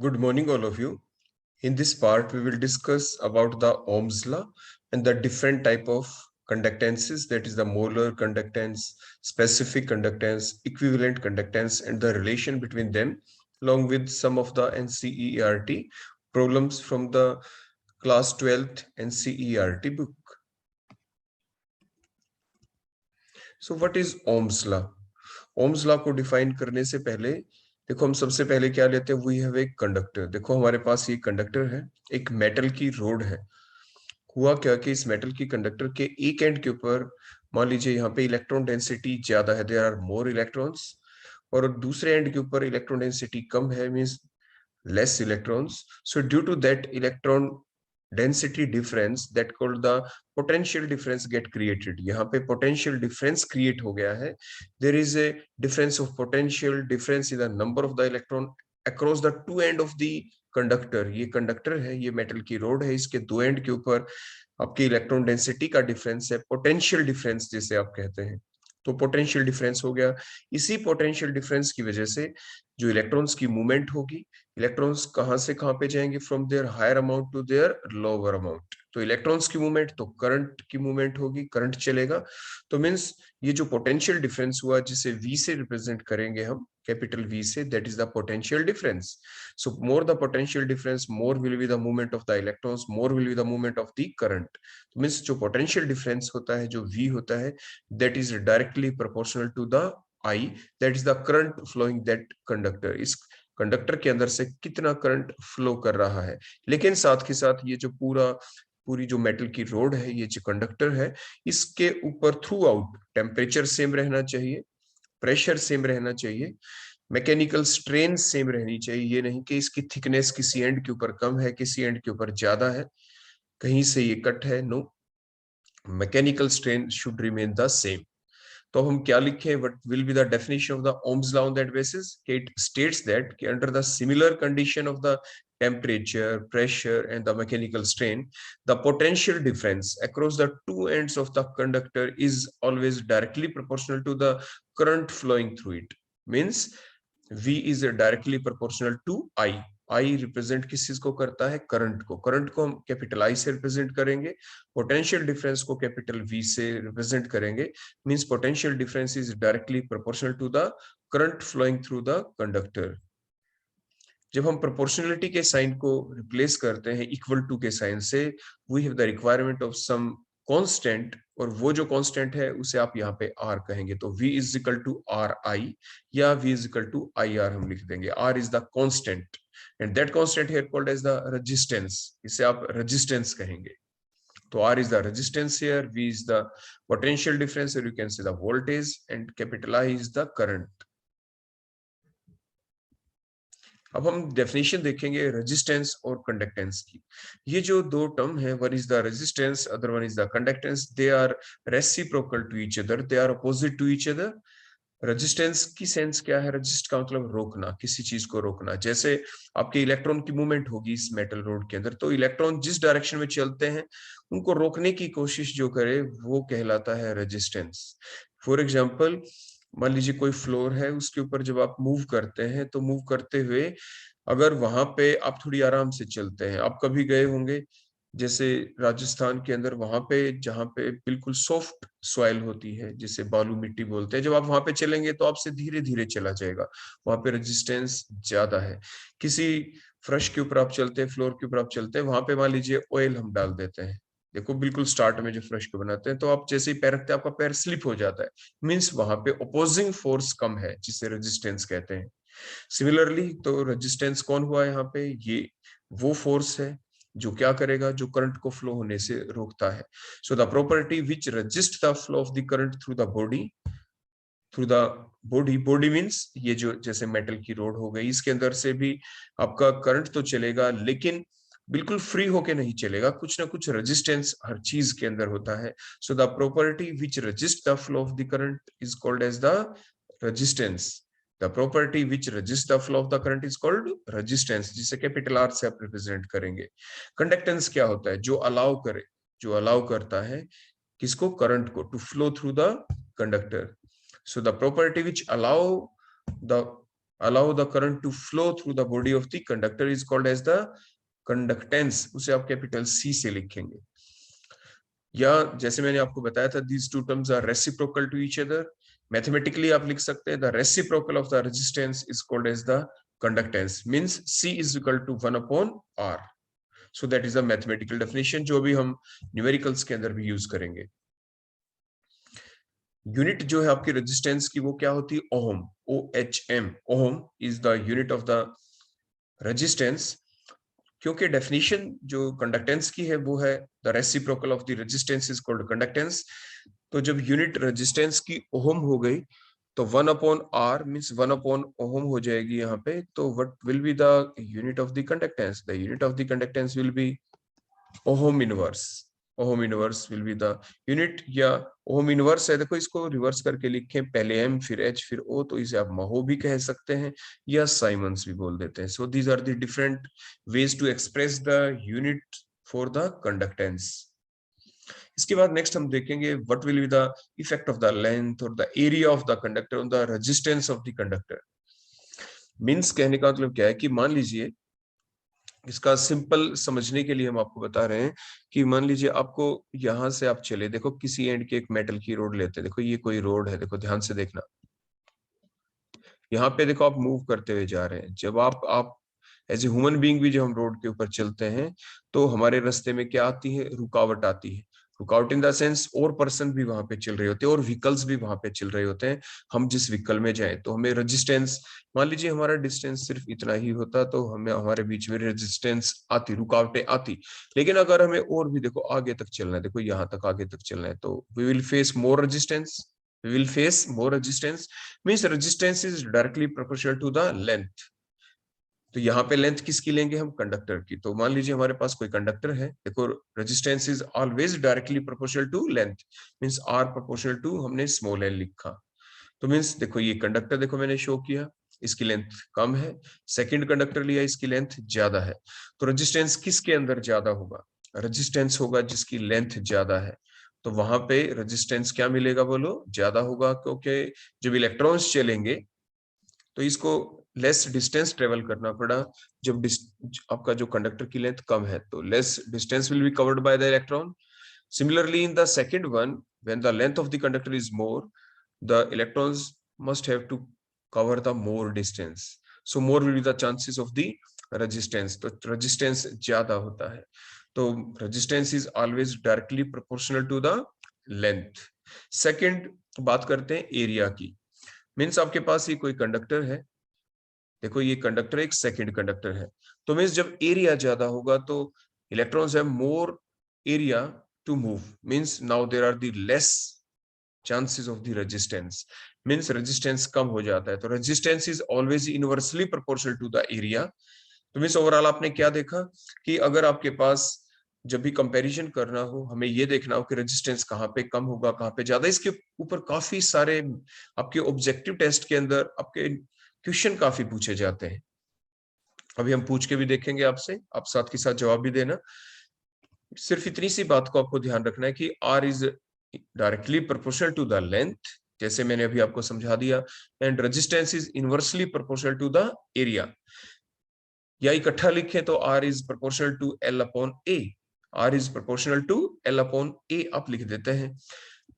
Good morning, all of you. In this part, we will discuss about the Ohm's law and the different type of conductances, that is the molar conductance, specific conductance, equivalent conductance, and the relation between them, along with some of the NCERT problems from the class 12th NCERT book. So what is Ohm's law? Ohm's law को define करने से पहले देखो हम सबसे पहले क्या लेते हैं, वी हैव एक कंडक्टर। देखो हमारे पास ये कंडक्टर है, एक मेटल की रोड है। हुआ क्या कि इस मेटल की कंडक्टर के एक एंड के ऊपर मान लीजिए यहाँ पे इलेक्ट्रॉन डेंसिटी ज्यादा है, देयर आर मोर इलेक्ट्रॉन्स, और दूसरे एंड के ऊपर इलेक्ट्रॉन डेंसिटी कम है, means less electrons. So due to that electron density difference, that called the potential difference get created. यहाँ पे potential difference create हो गया है. There is a difference of potential difference in the number of the electron across the two end of the conductor. ये conductor है, ये metal की road है, इसके दो एंड के ऊपर आपकी इलेक्ट्रॉन डेंसिटी का डिफरेंस है, पोटेंशियल डिफरेंस जिसे आप कहते हैं। तो पोटेंशियल डिफरेंस हो गया। इसी पोटेंशियल डिफरेंस की वजह से जो इलेक्ट्रॉन्स की मूवमेंट होगी, इलेक्ट्रॉन्स कहां से कहां पे जाएंगे, from there higher amount to there lower amount. तो इलेक्ट्रॉन्स की मूवमेंट तो करंट की मूवमेंट होगी, करंट चलेगा। तो मींस ये जो पोटेंशियल डिफरेंस हुआ जिसे V से रिप्रेजेंट करेंगे हम, कैपिटल V से, that is the potential difference. So more the potential difference, more will be the movement of the electrons, more will be the movement of the current. तो means जो potential difference होता है, जो V होता है, that is directly proportional to the I, that is the current flowing that conductor. इस conductor के अंदर से कितना करंट फ्लो कर रहा है। लेकिन साथ के साथ ये जो पूरी जो मेटल की रोड है, ये जो कंडक्टर है, इसके ऊपर थ्रू आउट टेम्परेचर सेम रहना चाहिए, प्रेशर सेम रहना चाहिए, मैकेनिकल स्ट्रेन सेम रहनी चाहिए। ये नहीं कि इसकी थिकनेस किसी एंड के ऊपर कम है, किसी एंड के ऊपर ज्यादा है, कहीं से ये कट है। No, mechanical strain should remain the same. तो हम क्या लिखें, what will be the definition of the Ohm's law on that basis? It states that कि under the similar condition of the temperature, pressure, and the mechanical strain, the potential difference across the two ends of the conductor is always directly proportional to the current flowing through it. Means V is directly proportional to I. I represent किस चीज को करता है? Current को। Current को हम capital I से represent करेंगे, पोटेंशियल डिफरेंस को कैपिटल V से रिप्रेजेंट करेंगे। Means potential difference is directly proportional to the current flowing through the conductor. जब हम प्रोपोर्शनलिटी के साइन को रिप्लेस करते हैं इक्वल टू के साइन से, we have the requirement of some constant, और वो जो कांस्टेंट है उसे आप यहाँ पे R कहेंगे। तो V is equal to RI या V is equal to IR हम लिख देंगे। R is the constant and that constant here called as the resistance, इसे आप रेजिस्टेंस कहेंगे। तो R is the resistance here, V is the potential difference, or you can say the voltage, and capital I is the current. अब हम definition देखेंगे resistance और conductance की। ये जो दो टर्म है, one is the resistance, other one is the conductance, they are reciprocal to each other, they are opposite to each other. Resistance की सेंस क्या है? रेजिस्ट का मतलब रोकना, किसी चीज को रोकना। जैसे आपके इलेक्ट्रॉन की मूवमेंट होगी इस मेटल रोड के अंदर, तो इलेक्ट्रॉन जिस डायरेक्शन में चलते हैं उनको रोकने की कोशिश जो करे वो कहलाता है रेजिस्टेंस। फॉर एग्जाम्पल, मान लीजिए कोई फ्लोर है, उसके ऊपर जब आप मूव करते हैं तो मूव करते हुए अगर वहां पे आप थोड़ी आराम से चलते हैं, आप कभी गए होंगे जैसे राजस्थान के अंदर, वहां पे जहाँ पे बिल्कुल सॉफ्ट सॉइल होती है, जिसे बालू मिट्टी बोलते हैं, जब आप वहां पे चलेंगे तो आपसे धीरे धीरे चला जाएगा, वहां पे रेजिस्टेंस ज्यादा है। किसी फर्श के ऊपर आप चलते हैं, फ्लोर के ऊपर आप चलते हैं, वहां पे मान लीजिए ऑयल हम डाल देते हैं, देखो बिल्कुल स्टार्ट में जो फ्रेश को बनाते हैं, तो आप जैसे ही पैर रखते हैं आपका पैर स्लिप हो जाता है, मींस वहां पे अपोजिंग फोर्स कम है, जिसे रेजिस्टेंस कहते हैं। सिमिलरली तो रेजिस्टेंस कौन हुआ यहाँ पे? ये वो फोर्स है जो क्या करेगा, जो करंट को फ्लो होने से रोकता है। So the property which resist the flow of the current through the body, through the body, body means ये जो जैसे मेटल की रोड हो गई, इसके अंदर से भी आपका करंट तो चलेगा, लेकिन बिल्कुल फ्री होके नहीं चलेगा, कुछ ना कुछ रेजिस्टेंस हर चीज के अंदर होता है। So the property which resist the flow of the current is called as the resistance. The property which resist the flow of the current is called resistance, जिसे कैपिटल R से आप रिप्रेजेंट करेंगे। Conductance क्या होता है? जो allow करे, जो अलाउ करता है किसको? करंट को, to flow through the conductor. So the property which allow the allow the current to flow through the body of the conductor is called as the conductance. उसे आप कैपिटल C से लिखेंगे। या जैसे मैंने आपको बताया था, these two terms are reciprocal to each other. Mathematically आप लिख सकते हैं the reciprocal of the resistance is called as the conductance, means C is equal to 1 upon R. So that is a mathematical definition जो भी हम numericals के अंदर भी यूज करेंगे। यूनिट जो है आपकी रेजिस्टेंस की वो क्या होती है? Ohm, OHM। Ohm is the unit of the resistance, क्योंकि डेफिनेशन जो कंडक्टेंस की है वो है the reciprocal of the resistance is called conductance. तो जब यूनिट रेजिस्टेंस की ओम हो गई तो 1 अपॉन आर मींस 1 अपॉन ओम हो जाएगी यहाँ पे। तो what will be the unit of the conductance? The unit of the conductance will be ohm inverse. Ohm inverse will be the unit, या ओम इनवर्स है, देखो इसको रिवर्स करके लिखें, पहले एम फिर एच फिर ओ, तो इसे आप महो भी कह सकते हैं या साइमंस भी बोल देते हैं। So these are the different ways to express the unit for the conductance. इसके बाद नेक्स्ट हम देखेंगे what will be the effect of the length और the area of the conductor on the resistance of the conductor. Means कहने का मतलब क्या है कि मान लीजिए, इसका सिंपल समझने के लिए हम आपको बता रहे हैं कि मान लीजिए आपको यहां से आप चले, देखो किसी एंड के एक मेटल की रोड लेते हैं, देखो ये कोई रोड है, देखो ध्यान से देखना, यहाँ पे देखो आप मूव करते हुए जा रहे हैं। जब आप एज ए ह्यूमन बीइंग भी जब हम रोड के ऊपर चलते हैं तो हमारे रास्ते में क्या आती है? रुकावट आती है। रुकावट इन द सेंस और पर्सन भी वहां पे चल रहे होते हैं और व्हीकल्स भी वहां पे चल रहे होते हैं। हम जिस व्हीकल में जाएं तो हमें रेजिस्टेंस, मान लीजिए हमारा डिस्टेंस सिर्फ इतना ही होता तो हमें हमारे बीच में रेजिस्टेंस आती, रुकावटें आती। लेकिन अगर हमें और भी देखो आगे तक चलना है, देखो यहाँ तक आगे तक चलना है, तो we will face more resistance. we will face more resistance, means resistance is directly proportional to the length। तो यहाँ पे लेंथ किसकी लेंगे हम? कंडक्टर की। तो मान लीजिए हमारे पास कोई कंडक्टर है, देखो resistance is always directly proportional to length, means R proportional to हमने स्मॉल एल लिखा। तो मींस देखो ये कंडक्टर देखो मैंने शो किया, इसकी लेंथ कम है, सेकंड कंडक्टर लिया इसकी लेंथ ज्यादा है। तो रेजिस्टेंस किसके अंदर ज्यादा होगा? रेजिस्टेंस होगा जिसकी लेंथ ज्यादा है। तो वहां पे रेजिस्टेंस क्या मिलेगा बोलो? ज्यादा होगा, क्योंकि जब इलेक्ट्रॉन्स चलेंगे तो इसको लेस डिस्टेंस ट्रेवल करना पड़ा। जब आपका जो कंडक्टर की लेंथ कम है तो less distance will be covered by the electron. Similarly, in the second one, when the length of the conductor is more, the electrons must have to cover the more distance. So more will be the chances of the resistance. तो resistance ज्यादा होता है। तो resistance is always directly proportional to the length. Second, बात करते हैं area की। Means आपके पास ये कोई कंडक्टर है, देखो ये कंडक्टर एक सेकंड कंडक्टर है। तो मीन्स जब एरिया ज्यादा होगा तो electrons have more area to move, means now there are the less chances of the resistance, means resistance कम हो जाता है। तो resistance is always inversely proportional to the area. तो मीन्स ओवरऑल आपने क्या देखा कि अगर आपके पास जब भी कंपैरिजन करना हो, हमें ये देखना हो कि रेजिस्टेंस कहाँ पे कम होगा कहाँ पे ज्यादा। इसके ऊपर काफी सारे आपके ऑब्जेक्टिव टेस्ट के अंदर आपके क्वेश्चन काफी पूछे जाते हैं। अभी हम पूछ के भी देखेंगे आपसे, आप साथ के साथ जवाब भी देना। सिर्फ इतनी सी बात को आपको ध्यान रखना है कि R is directly proportional to the length, जैसे मैंने अभी आपको समझा दिया, and resistance is inversely proportional to the area. या इकट्ठा लिखें तो R is proportional to L upon A. R is proportional to L upon A आप लिख देते हैं।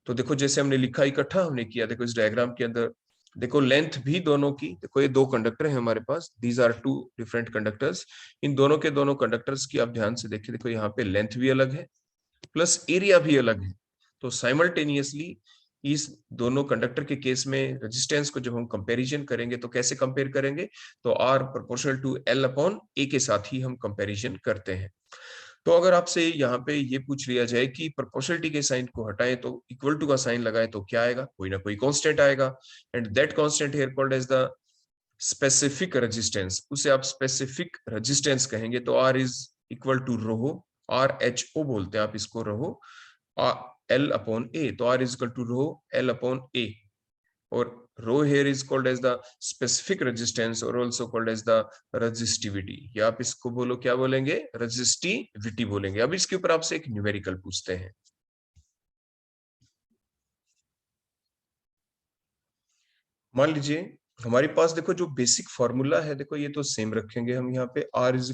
तो देखो जैसे हमने लिखा इकट्ठा हमने किया, देखो इस डायग्राम के अंदर देखो लेंथ भी दोनों की, देखो ये दो कंडक्टर है हमारे पास, these are two different conductors. इन दोनों के दोनों कंडक्टर्स की आप ध्यान से देखिए, देखो यहाँ पे लेंथ भी अलग है प्लस एरिया भी अलग है। तो साइमल्टेनियसली इस दोनों कंडक्टर के केस में रेजिस्टेंस को जब हम कंपैरिजन करेंगे तो कैसे कंपेयर करेंगे? तो R proportional to L upon A के साथ ही हम कंपैरिजन करते हैं। तो अगर आपसे यहाँ पे ये पूछ लिया जाए कि प्रोपोर्शनलिटी के साइन को हटाएं तो इक्वल टू का साइन लगाएं तो क्या आएगा? कोई ना कोई कांस्टेंट आएगा, and that constant here called as the specific resistance. उसे आप स्पेसिफिक रेजिस्टेंस कहेंगे। तो R is equal to rho, R H O बोलते हैं आप इसको, रो एल अपॉन ए। तो R is equal to rho L upon A, और rho here is called as the specific resistance or also called as the resistivity, या आप इसको बोलो क्या बोलेंगे? resistivity बोलेंगे। अब इसके ऊपर आपसे एक न्यूमेरिकल पूछते हैं। मान लीजिए हमारे पास देखो जो बेसिक फॉर्मूला है, देखो ये तो सेम रखेंगे हम यहाँ पे, R is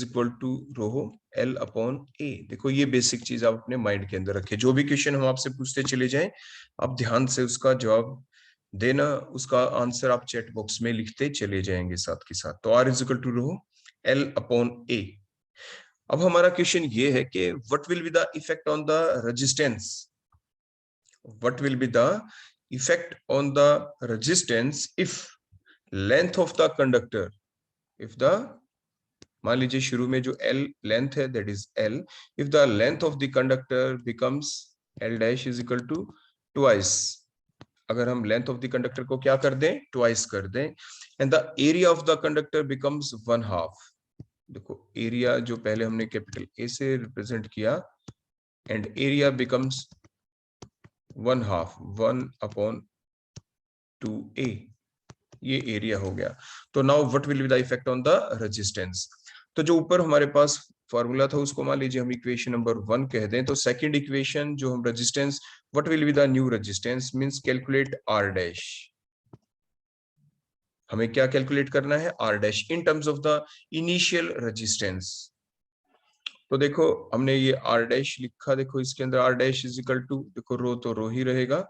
equal to rho L upon A. देखो ये बेसिक चीज आप अपने माइंड के अंदर रखें, जो भी क्वेश्चन हम आपसे पूछते चले जाएं आप ध्यान से उसका जवाब देना, उसका आंसर आप चैट बॉक्स में लिखते चले जाएंगे साथ के साथ। तो R is equal to rho L upon A. अब हमारा क्वेश्चन ये है कि what will be the effect on the resistance, what will be the effect on the resistance if length of the conductor, if the, मान लीजिए शुरू में जो L लेंथ है that is L, if the length of the conductor becomes L dash is equal to twice, अगर हम length of the conductor को क्या कर दें, ट्वाइस कर दें, and the area of the conductor becomes 1/2। देखो एरिया जो पहले हमने कैपिटल ए से रिप्रेजेंट किया, एंड एरिया बिकम्स 1/2 1/2a, ये एरिया हो गया। तो now what will be the effect on the resistance. तो जो ऊपर हमारे पास फॉर्मूला था उसको मान लीजिए हम इक्वेशन नंबर 1 कह दें, तो सेकंड इक्वेशन जो हम resistance, what will be the new resistance means calculate R dash. हमें क्या कैलकुलेट करना है, R dash in terms of the initial resistance. तो देखो हमने ये आर डैश लिखा, देखो इसके अंदर R dash is equal to, देखो रो तो रो ही रहेगा,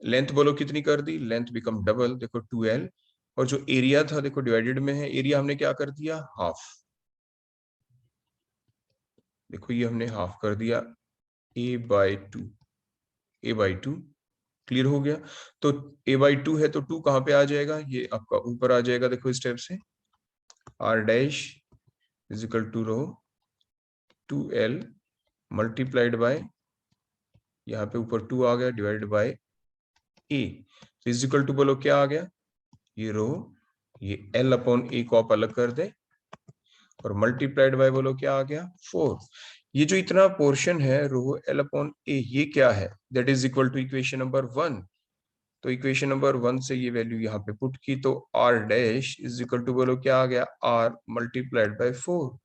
लेंथ बोलो कितनी कर दी, लेंथ बिकम डबल, देखो 2l, और जो एरिया था देखो डिवाइडेड में है, एरिया हमने क्या कर दिया, हाफ। देखो ये हमने हाफ कर दिया, a/2, a/2 क्लियर हो गया। तो a/2 है तो 2 कहां पे आ जाएगा, ये आपका ऊपर आ जाएगा, देखो इस टाइप से, r dash is equal to rho 2l multiplied by, यहाँ पे ऊपर 2 आ गया डिवाइड बाय a, तो इज इक्वल टू बोलो क्या आ गया, ये रो, ये l अपॉन a को आप अलग कर दे और मल्टीप्लाइड बाय बोलो क्या आ गया 4। ये जो इतना पोर्शन है रो एल अपॉन ए, ये क्या है, that is equal to equation number 1। तो इक्वेशन नंबर 1 से ये वैल्यू यहाँ पे पुट की, तो R dash is equal to बोलो क्या आ गया, आर मल्टीप्लाइड बाय 4।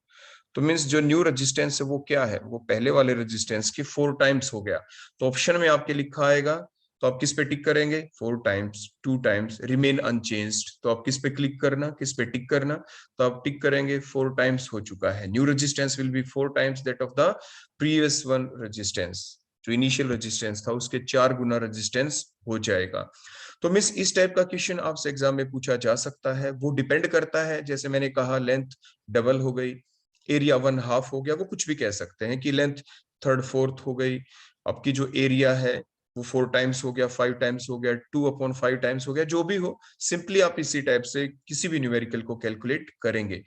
तो मीन्स जो न्यू रेजिस्टेंस है वो क्या है, वो पहले वाले रेजिस्टेंस की 4 टाइम्स हो गया। तो ऑप्शन में आपके लिखा आएगा, तो आप किस पे टिक करेंगे, 4 टाइम्स, 2 टाइम्स, रिमेन अनचेंज्ड, तो आप किस पे क्लिक करना, किस पे टिक करना, तो आप टिक करेंगे 4 टाइम्स हो चुका है, new resistance will be 4 times that of the previous one resistance, जो इनिशियल रेजिस्टेंस था उसके 4 गुना रेजिस्टेंस हो जाएगा। तो मिस इस टाइप का क्वेश्चन आपसे एग्जाम में पूछा जा सकता है, वो डिपेंड करता है, जैसे मैंने कहा लेंथ डबल हो गई, एरिया 1/2 हो गया, वो कुछ भी कह सकते हैं कि लेंथ 3/4 हो गई, आपकी जो एरिया है वो 4 टाइम्स हो गया, 5 टाइम्स हो गया, 2/5 टाइम्स हो गया, जो भी हो, सिंपली आप इसी टाइप से किसी भी न्यूमेरिकल को कैलकुलेट करेंगे।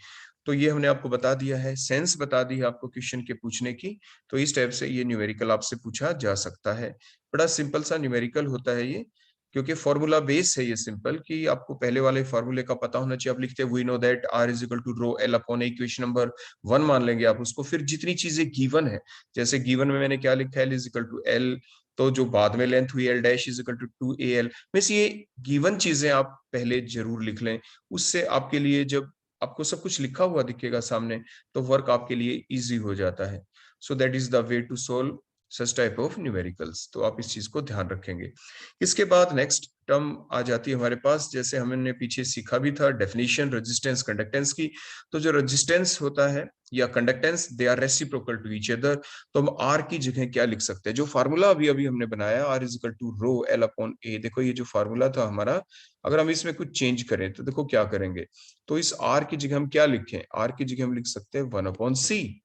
तो ये हमने आपको बता दिया है, सेंस बता दी है आपको क्वेश्चन के पूछने की, तो इस टाइप से ये न्यूमेरिकल आपसे पूछा जा सकता है। बड़ा सिंपल सा न्यूमेरिकल होता है ये, क्योंकि फॉर्मूला बेस है ये सिंपल, कि आपको पहले वाले फॉर्मूले का पता होना चाहिए। आप लिखते हैं we know that R is equal to rho L upon A, equation number 1 मान लेंगे आप उसको, फिर जितनी चीजें गिवन है, जैसे गिवन में मैंने क्या लिखा है, L is equal to L, तो जो बाद में लेंथ हुई L dash is equal to 2al, means ये गिवन चीजें आप पहले जरूर लिख लें, उससे आपके लिए जब आपको सब कुछ लिखा हुआ दिखेगा सामने तो वर्क आपके लिए इजी हो जाता है। So that is the way to solve such type of numericals, तो आप इस चीज को ध्यान रखेंगे। इसके बाद नेक्स्ट टर्म आ जाती है हमारे पास, जैसे हमने पीछे सीखा भी था, डेफिनेशन रेजिस्टेंस कंडक्टेंस की। तो जो रेजिस्टेंस होता है या conductance, they are reciprocal to each other, तो हम आर की जगह क्या लिख सकते हैं, जो फार्मूला अभी अभी हमने बनाया R is equal to rho L upon A, देखो ये जो फार्मूला था हमारा, अगर हम इसमें कुछ चेंज करें तो देखो क्या करेंगे, तो इस आर की जगह हम क्या लिखें, आर की जगह हम लिख सकते हैं 1/c।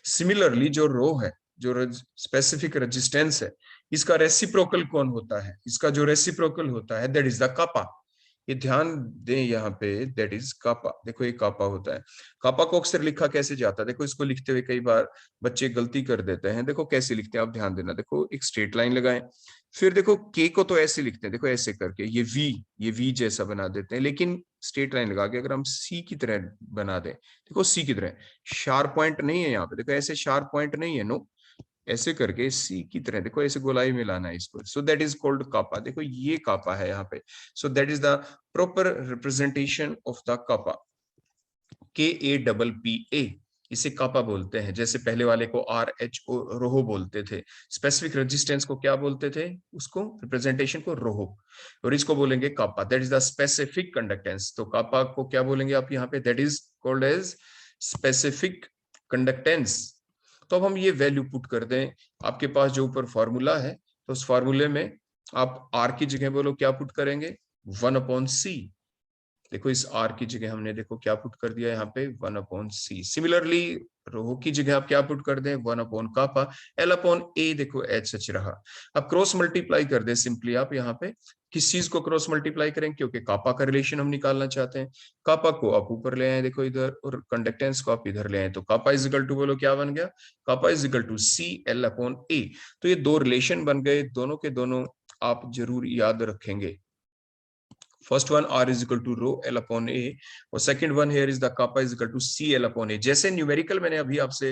सिमिलरली जो रो है, जो स्पेसिफिक रेजिस्टेंस है, इसका रेसिप्रोकल कौन होता है, इसका जो रेसिप्रोकल होता है दैट इज द कापा। ये ध्यान दें यहाँ पे, दैट इज कापा, देखो ये कापा होता है। कापा को अक्सर लिखा कैसे जाता है, देखो इसको लिखते हुए कई बार बच्चे गलती कर देते हैं, देखो कैसे लिखते हैं आप ध्यान देना, देखो एक स्ट्रेट लाइन लगाएं, फिर देखो के को तो ऐसे लिखते हैं, देखो ऐसे करके ये वी जैसा बना देते हैं, लेकिन स्ट्रेट लाइन लगा के अगर हम सी की तरह बना दें, देखो सी की तरह, शार्प पॉइंट नहीं है यहाँ पे, देखो ऐसे शार्प पॉइंट नहीं है, नो, ऐसे करके सी की तरह, देखो ऐसे गोलाई में लाना है इसको, so that is called kappa, देखो ये कापा है यहाँ पे, so that is the proper representation of the kappa, KAPPA, इसे कापा बोलते हैं। जैसे पहले वाले को RHO रोहो बोलते थे, स्पेसिफिक रेजिस्टेंस को क्या बोलते थे, उसको रिप्रेजेंटेशन को रोहो, और इसको बोलेंगे kappa, that is the specific conductance. तो कापा को क्या बोलेंगे आप यहाँ पे, that is called as specific conductance. तो अब हम ये वैल्यू पुट कर दें, आपके पास जो ऊपर फॉर्मूला है, तो उस फॉर्मूले में आप R की जगह बोलो क्या पुट करेंगे, 1/C। देखो इस R की जगह हमने देखो क्या पुट कर दिया यहाँ पे, 1/C। सिमिलरली रो की जगह आप क्या पुट कर दें, 1/कापा, L/A देखो HH रहा। अब क्रॉस मल्टीप्लाई कर दे सिंपली आप यहाँ पे, किस चीज को क्रॉस मल्टीप्लाई करें, क्योंकि कापा का रिलेशन हम निकालना चाहते हैं। कापा को आप ऊपर ले आए देखो इधर, और कंडक्टेंस को आप इधर ले आए, तो कापा इज इक्वल टू बोलो क्या बन गया, कापा इज इक्वल टू CL/A। तो ये दो रिलेशन बन गए, दोनों के दोनों आप जरूर याद रखेंगे। First one R is equal to rho L/A, और second one here is the kappa is equal to CL/A। जैसे न्यूमेरिकल मैंने अभी आपसे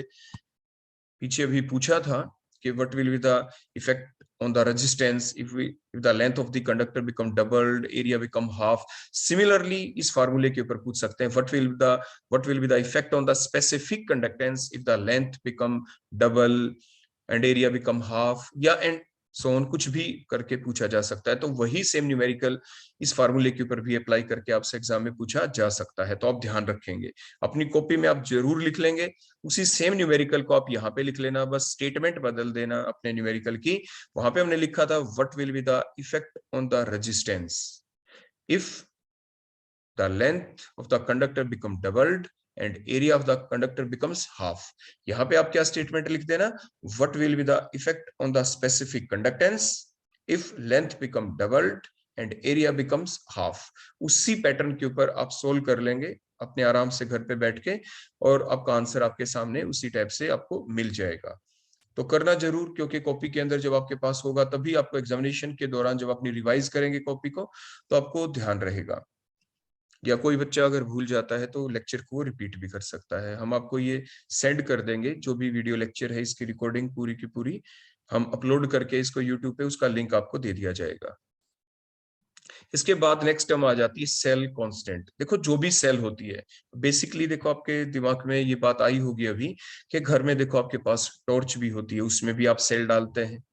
पीछे अभी पूछा था कि what will be the effect on the resistance if the length of the conductor become doubled, area become half। Similarly इस फार्मूले के ऊपर पूछ सकते हैं what will be the effect on the specific conductance if the length become double and area become half, या and सोन कुछ भी करके पूछा जा सकता है। तो वही सेम न्यूमेरिकल इस फार्मूले के ऊपर भी अप्लाई करके आपसे एग्जाम में पूछा जा सकता है। तो आप ध्यान रखेंगे, अपनी कॉपी में आप जरूर लिख लेंगे, उसी सेम न्यूमेरिकल को आप यहाँ पे लिख लेना, बस स्टेटमेंट बदल देना अपने न्यूमेरिकल की। वहां पे हमने लिखा था what will be the effect on the resistance if the length of the conductor become doubled and area of the conductor becomes half। यहाँ पे आप क्या स्टेटमेंट लिख देना, what will be the effect on the specific conductance if length become doubled and area becomes half। उसी pattern के ऊपर आप सोल्व कर लेंगे अपने आराम से घर पे बैठ के, और आपका आंसर आपके सामने उसी टाइप से आपको मिल जाएगा। तो करना जरूर, क्योंकि कॉपी के अंदर जब आपके पास होगा तभी आपको एग्जामिनेशन के दौरान जब अपनी रिवाइज करेंगे कॉपी को, तो आपको ध्यान रहेगा। या कोई बच्चा अगर भूल जाता है तो लेक्चर को रिपीट भी कर सकता है। हम आपको ये सेंड कर देंगे, जो भी वीडियो लेक्चर है इसकी रिकॉर्डिंग पूरी की पूरी हम अपलोड करके इसको यूट्यूब पे उसका लिंक आपको दे दिया जाएगा। इसके बाद नेक्स्ट टर्म आ जाती है सेल कांस्टेंट। देखो जो भी सेल होती है, बेसिकली देखो आपके दिमाग में ये बात आई होगी अभी कि घर में देखो आपके पास टॉर्च भी होती है, उसमें भी आप सेल डालते हैं।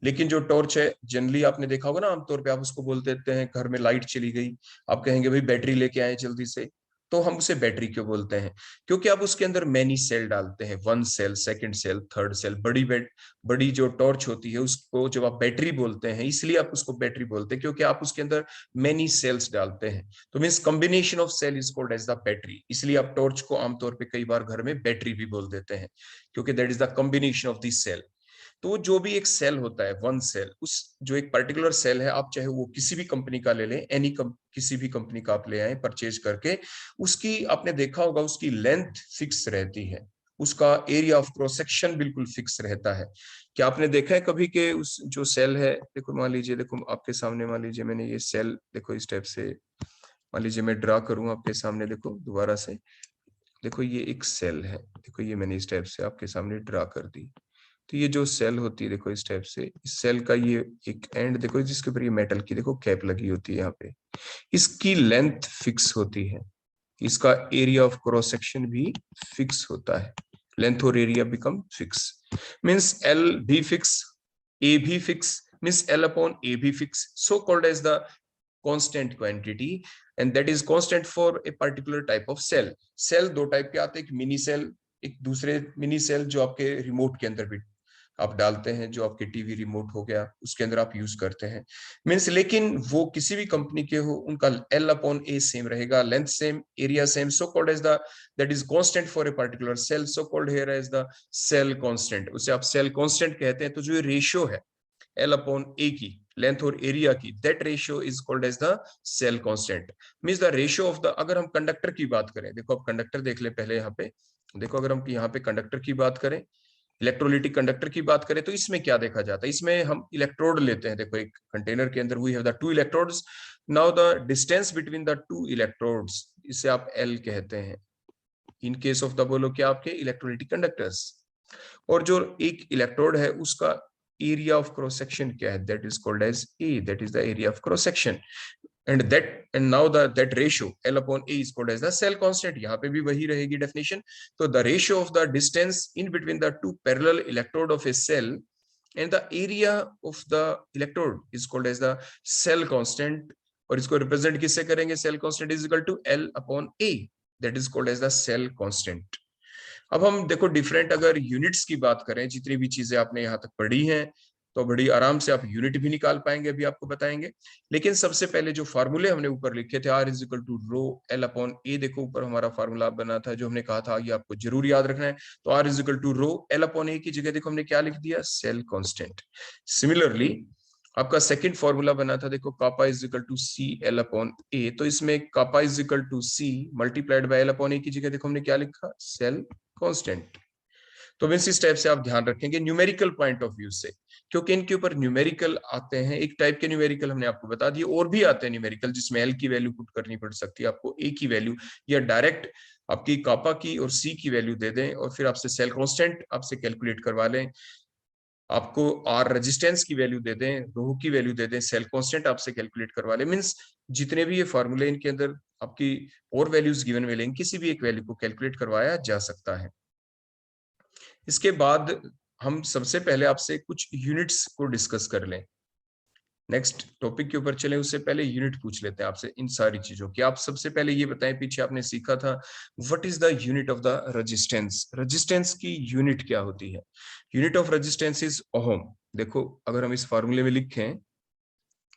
लेकिन जो टॉर्च है जनरली आपने देखा होगा ना, आमतौर पे आप उसको बोल देते हैं घर में लाइट चली गई, आप कहेंगे भाई बैटरी लेके आए जल्दी से। तो हम उसे बैटरी क्यों बोलते हैं, क्योंकि आप उसके अंदर मैनी सेल डालते हैं, 1 cell, second cell, third cell. बड़ी जो टॉर्च होती है उसको जब आप बैटरी बोलते हैं, इसलिए आप उसको बैटरी बोलते हैं क्योंकि आप उसके अंदर मैनी सेल्स डालते हैं। तो means combination of cell is called as the battery. इसलिए आप टॉर्च को आमतौर पर कई बार घर में बैटरी भी बोल देते हैं, क्योंकि that is the combination of this cell. तो जो भी एक सेल होता है, 1 सेल, उस जो एक पर्टिकुलर सेल है, आप चाहे वो किसी भी कंपनी का ले लें, किसी भी कंपनी का आप ले आए परचेज करके, उसकी आपने देखा होगा उसकी लेंथ फिक्स रहती है, उसका एरिया ऑफ क्रॉस सेक्शन बिल्कुल फिक्स रहता है। क्या आपने देखा है कभी कि उस जो सेल है, देखो मान लीजिए, देखो आपके सामने मान लीजिए मैंने ये सेल देखो इस टाइप से, मान लीजिए मैं ड्रा करूं आपके सामने, देखो दोबारा से, देखो ये एक सेल है, देखो ये मैंने इस टाइप से आपके सामने ड्रा कर दी। तो ये जो सेल होती है देखो इस टाइप से, इस सेल का ये एक एंड देखो जिसके ऊपर ये मेटल की देखो कैप लगी होती है यहाँ पे, इसकी लेंथ फिक्स होती है, इसका एरिया ऑफ क्रॉस सेक्शन भी फिक्स होता है, लेंथ और area become fix. Means L भी फिक्स, ए भी फिक्स, मींस L/A भी fix, so called as the constant quantity, and that is constant for a particular type of cell। Cell दो type के आते हैं, एक मिनी सेल, एक दूसरे मिनी सेल जो आपके रिमोट के अंदर भी आप डालते हैं, जो आपके टीवी रिमोट हो गया उसके अंदर आप यूज करते हैं। मीन्स लेकिन वो किसी भी कंपनी के हो, उनका L/A सेम रहेगा, length same, area same, so called as the that is constant for a particular cell, so called here as the cell constant. उसे आप सेल कांस्टेंट कहते हैं। तो जो ये रेशियो है L/A की, लेंथ और एरिया की, that ratio is called as the cell constant. Means the ratio of the, अगर हम कंडक्टर की बात करें, देखो अब कंडक्टर देख ले पहले यहाँ पे, देखो अगर हम यहाँ पे कंडक्टर की बात करें, इलेक्ट्रोलिटिक कंडक्टर की बात करें, तो इसमें क्या देखा जाता है, इसमें हम इलेक्ट्रोड लेते हैं। देखो एक कंटेनर के अंदर we have the 2 electrodes, now the distance between the 2 electrodes, इसे आप L कहते हैं इन केस ऑफ द, बोलो क्या, आपके इलेक्ट्रोलिटिक कंडक्टर्स। और जो एक इलेक्ट्रोड है उसका एरिया ऑफ क्रॉस सेक्शन क्या है, that is called as A, that is the area of cross section. And now that ratio L upon A is called as the cell constant. यहाँ पे भी वही रहेगी डेफिनेशन। तो the ratio of the distance in between the two parallel electrode of a cell and the area of the electrode is called as the cell constant. और इसको represent किससे करेंगे? Cell constant is equal to L upon A, that is called as the cell constant. अब हम देखो different अगर units की बात करें, जितनी भी चीजें आपने यहाँ तक पढ़ी हैं, तो बड़ी आराम से आप यूनिट भी निकाल पाएंगे, अभी आपको बताएंगे। लेकिन सबसे पहले जो फार्मूले हमने ऊपर लिखे थे, R is equal to rho L upon A, देखो ऊपर हमारा फार्मूला बना था जो हमने कहा था ये आपको जरूर याद रखना है। तो R is equal to rho L upon A की जगह देखो हमने क्या लिख दिया? Cell constant. सिमिलरली आपका सेकंड फॉर्मूला बना था, देखो kappa is equal to C L upon A, तो इसमें kappa is equal to C multiplied by L upon A की जगह देखो हमने क्या लिखा? Cell constant. तो मींस इस टाइप से आप ध्यान रखेंगे न्यूमेरिकल पॉइंट ऑफ व्यू से, क्योंकि इनके ऊपर न्यूमेरिकल आते हैं। एक टाइप के न्यूमेरिकल हमने आपको बता दिए, और भी आते हैं न्यूमेरिकल जिसमें एल की वैल्यू पुट करनी पड़ सकती है आपको, ए की वैल्यू, या डायरेक्ट आपकी कापा की और सी की वैल्यू दे दें और फिर आपसे सेल कांस्टेंट आपसे कैलकुलेट करवा लें, आपको आर रेजिस्टेंस की वैल्यू दे दें, रोह की वैल्यू दे दें, सेल कांस्टेंट आपसे कैलकुलेट करवा लें। मींस जितने भी ये फार्मूले इनके अंदर आपकी और वैल्यूज गिवन मिलेंगी, किसी भी एक वैल्यू को कैलकुलेट करवाया जा सकता है। इसके बाद हम सबसे पहले आपसे कुछ यूनिट्स को डिस्कस कर लें। नेक्स्ट टॉपिक के ऊपर चलें उससे पहले यूनिट पूछ लेते हैं आपसे इन सारी चीजों की। आप सबसे पहले ये बताएं, पीछे आपने सीखा था what is the unit of the resistance. Resistance की यूनिट क्या होती है? Unit of resistance is ohm. देखो अगर हम इस फार्मूले में लिखें,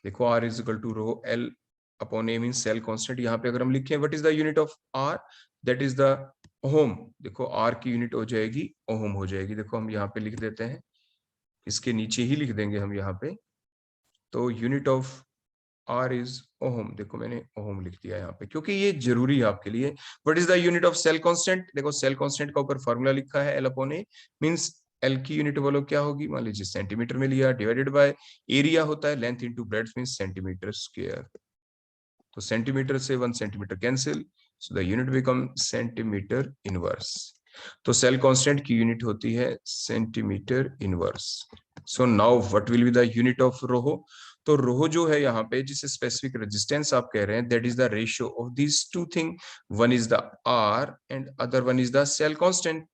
देखो R is equal to rho L upon A mean cell constant. यहाँ पे अगर हम लिखें what is the unit of R, that is the ohm. देखो R की यूनिट हो जाएगी ओहम हो जाएगी। देखो हम यहाँ पे लिख देते हैं, इसके नीचे ही लिख देंगे हम यहाँ पे। तो unit of R is ohm, देखो मैंने ओहम लिख दिया यहाँ पे क्योंकि ये जरूरी है आपके लिए। What is the unit of cell constant? देखो सेल कांस्टेंट का ऊपर फॉर्मूला लिखा है L upon A, means L की यूनिट बोलो क्या होगी? मान लीजिए सेंटीमीटर में लिया, डिवाइडेड बाय एरिया होता है length into breadth means centimetre square. तो सेंटीमीटर से 1 centimetre cancel, so the unit become centimetre inverse. तो सेल कांस्टेंट की यूनिट होती है centimetre inverse. So now what will be the unit of rho? तो रोहो जो है यहाँ पे जिसे स्पेसिफिक रेजिस्टेंस आप कह रहे हैं, that is the ratio of this two thing, one is the R and other one is the cell constant.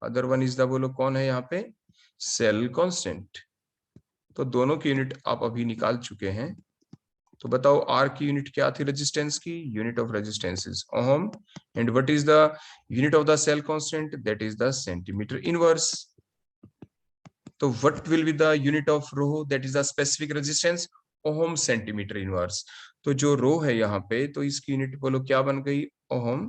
Other one is the, बोलो कौन है यहाँ पे? Cell constant. तो दोनों की यूनिट आप अभी निकाल चुके हैं। तो बताओ आर की यूनिट क्या थी रेजिस्टेंस की? Unit of resistance is ohm, and what is the unit of the cell constant? That is the centimetre inverse. तो what will be the unit of rho? That is the specific resistance ohm centimetre inverse. तो जो रो है यहाँ पे, तो इसकी unit बोलो क्या बन गई? ओम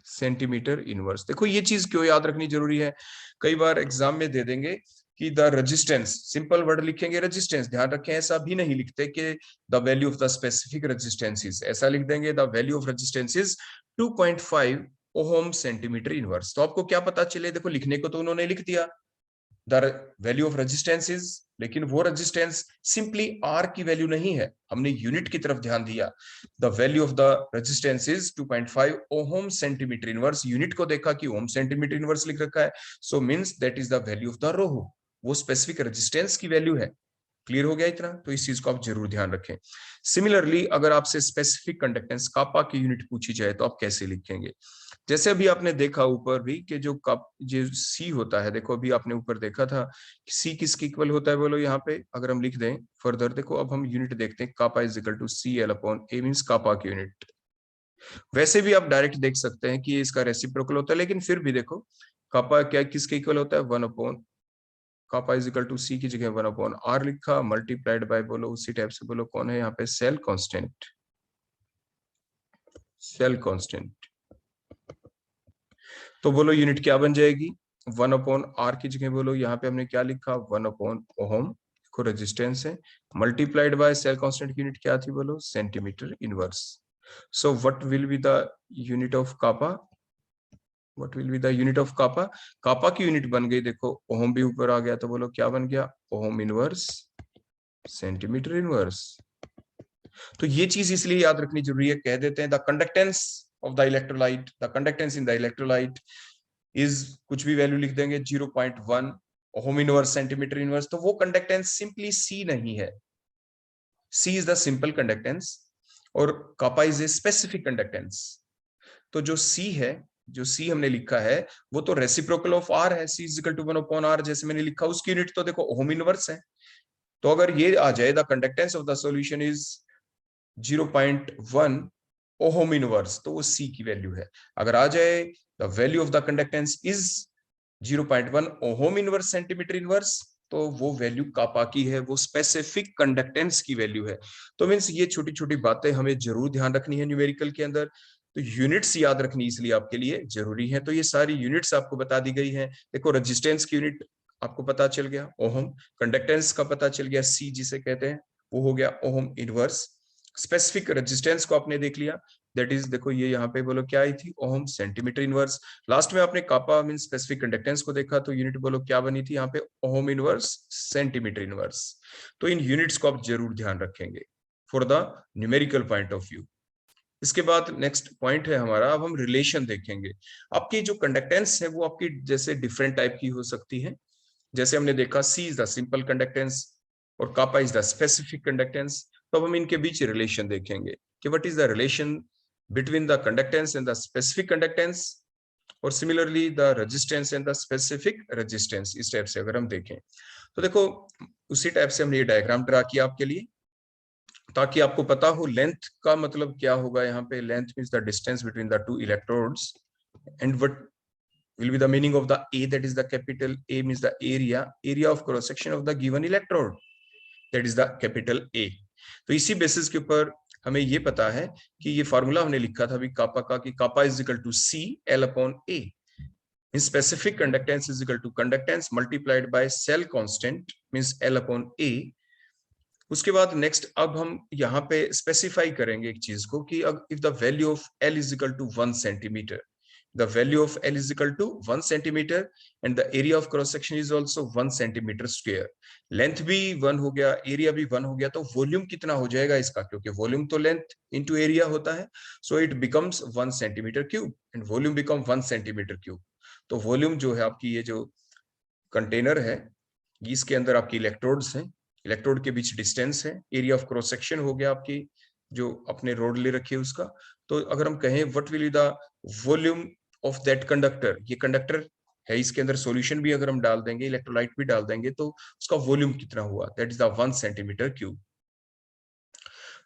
सेंटीमीटर इनवर्स। देखो ये चीज क्यों याद रखनी जरूरी है, कई बार एग्जाम में दे देंगे कि द रेजिस्टेंस, सिंपल वर्ड लिखेंगे रेजिस्टेंस, ध्यान रखें ऐसा भी नहीं लिखते कि the value of the specific resistance is, ऐसा लिख देंगे the value of resistance is 2.5 ohm centimetre inverse. तो आपको क्या पता चले? देखो लिखने को तो उन्होंने लिख दिया the value of resistance is, लेकिन वो रेजिस्टेंस सिंपली आर की वैल्यू नहीं है, हमने यूनिट की तरफ ध्यान दिया। The value of the resistance is 2.5 ohm centimetre inverse. Unit को देखा कि ओम सेंटीमीटर इनवर्स लिख रखा है, so means that is the value of the rho, वो स्पेसिफिक रेजिस्टेंस की वैल्यू है। क्लियर हो गया इतना? तो इस चीज को आप जरूर ध्यान रखें। सिमिलरली अगर आपसे स्पेसिफिक कंडक्टेंस कापा की यूनिट पूछी जाए तो आप कैसे लिखेंगे? जैसे अभी आपने देखा ऊपर भी कि जो कप जो सी होता है, देखो अभी आपने ऊपर देखा था सी किसके इक्वल होता है, बोलो यहाँ पे अगर हम लिख दें फर्दर, देखो अब हम यूनिट देखते हैं, kappa is equal to C L upon A means kappa की यूनिट। वैसे भी आप डायरेक्ट देख सकते हैं कि इसका रेसिप्रोकल होता है, लेकिन फिर भी देखो कापा क्या किसके इक्वल होता है? 1 upon kappa is equal to C की जगह 1 अपॉन आर लिखा, मल्टीप्लाइड बाय बोलो उसी टाइप से बोलो कौन है यहाँ पे? Cell constant. Cell constant. तो बोलो यूनिट क्या बन जाएगी? 1 अपॉन आर की जगह बोलो यहाँ पे हमने क्या लिखा? 1 अपॉन ओम को रेजिस्टेंस है, मल्टीप्लाइड बाय सेल कांस्टेंट की यूनिट क्या थी बोलो? Centimetre inverse. So what will be the unit of kappa? What will be the unit of kappa? Kappa की यूनिट बन गई, देखो ओम भी ऊपर आ गया, तो बोलो क्या बन गया? ओम इनवर्स सेंटीमीटर इनवर्स। तो ये चीज इसलिए याद रखनी जरूरी है, कह देते हैं the conductance of the electrolyte, the conductance in the electrolyte is, कुछ भी वैल्यू लिख देंगे 0.1 ओम इनवर्स सेंटीमीटर इनवर्स, तो वो कंडक्टेंस सिंपली सी नहीं है, C is the simple conductance और kappa is a specific conductance. तो जो C है, जो C हमने लिखा है वो तो रेसिप्रोकल ऑफ R है, C is equal to 1/R जैसे मैंने लिखा, उसकी यूनिट तो देखो ओम इनवर्स है। तो अगर ये आ जाए the conductance of the solution is 0.1 ohm inverse, तो वो C की वैल्यू है। अगर आ जाए the value of the conductance is 0.1 Om inverse centimetre inverse, तो वो वैल्यू कापा की है, वो स्पेसिफिक कंडक्टेंस की वैल्यू है। तो मींस ये छोटी छोटी बातें हमें जरूर ध्यान रखनी है न्यूमेरिकल के अंदर। तो यूनिट्स याद रखनी इसलिए आपके लिए जरूरी है। तो ये सारी यूनिट्स आपको बता दी गई है। देखो रेजिस्टेंस की यूनिट आपको पता चल गया ओम, कंडक्टेंस का पता चल गया C जिसे कहते हैं, वो हो गया ओम इनवर्स। स्पेसिफिक रेजिस्टेंस को आपने देख लिया, दैट इज देखो ये यहाँ पे बोलो क्या आई थी, ओम सेंटीमीटर इनवर्स। लास्ट में आपने कापा मीन स्पेसिफिक कंडक्टेंस को देखा, तो यूनिट बोलो क्या बनी थी यहाँ पे, ओम इनवर्स सेंटीमीटर इनवर्स। तो इन यूनिट्स को आप जरूर ध्यान रखेंगे for the numerical point of view. इसके बाद नेक्स्ट पॉइंट है हमारा, अब हम रिलेशन देखेंगे। आपकी जो कंडक्टेंस है वो आपकी जैसे डिफरेंट टाइप की हो सकती है। जैसे हमने देखा C is the simple conductance और kappa is the specific conductance. तो अब हम इनके बीच रिलेशन देखेंगे कि what is the relation between the conductance and the specific conductance, और similarly the resistance and the specific resistance. इस टाइप से अगर हम देखें तो देखो उसी टाइप से हमने ये डायग्राम ड्रा किया आपके लिए ताकि आपको पता हो लेंथ का मतलब क्या होगा। यहाँ पे length means the distance between the two electrodes and what will be the meaning of the A, that is the capital A means the area of cross section of the given electrode, that is the capital A। तो इसी basis के ऊपर हमें ये पता है कि ये फार्मूला हमने लिखा था अभी कापा का, कि kappa is equal to C L upon A, इन specific conductance is equal to conductance multiplied by cell constant means L upon A। उसके बाद नेक्स्ट अब हम यहाँ पे स्पेसिफाई करेंगे एक चीज को कि if the value of L is equal to 1 centimetre, the value of L is equal to 1 centimeter and the area of cross section is also 1 centimeter square। Length भी 1 हो गया, एरिया भी 1 हो गया, तो वॉल्यूम कितना हो जाएगा इसका, क्योंकि वॉल्यूम तो लेंथ इनटू एरिया होता है, so it becomes 1 centimetre cube and volume become 1 centimetre cube. तो वॉल्यूम जो है आपकी ये जो कंटेनर है इसके अंदर आपकी इलेक्ट्रोड्स हैं, इलेक्ट्रोड के बीच डिस्टेंस है, एरिया ऑफ क्रॉस सेक्शन हो गया आपकी जो अपने रोड ले रखी है उसका। तो अगर हम कहें what will be the volume of that conductor, ये कंडक्टर है, इसके अंदर सॉल्यूशन भी अगर हम डाल देंगे, इलेक्ट्रोलाइट भी डाल देंगे, तो उसका वॉल्यूम कितना हुआ, that is the 1 centimetre cube.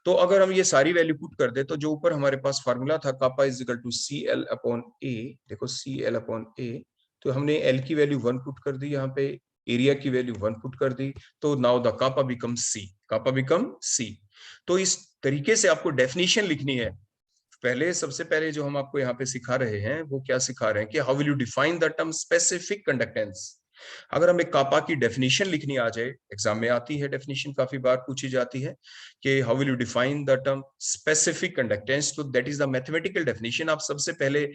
तो अगर हम ये सारी वैल्यू पुट कर दे तो जो ऊपर हमारे पास फार्मूला था kappa is equal to CL upon A, देखो CL अपॉन A, तो हमने L की वैल्यू 1 पुट कर दी, यहाँ पे एरिया की वैल्यू 1 पुट कर दी, तो now the kappa become C, kappa become C। तो इस तरीके से आपको डेफिनेशन लिखनी है। पहले सबसे पहले जो हम आपको यहाँ पे सिखा रहे हैं वो क्या सिखा रहे हैं कि how will you define the term specific conductance. अगर हमें कापा की डेफिनेशन लिखनी आ जाए, एग्जाम में आती है डेफिनेशन, काफी बार पूछी जाती है कि how will you define the term specific conductance, तो that is the mathematical definition. आप सबसे पहले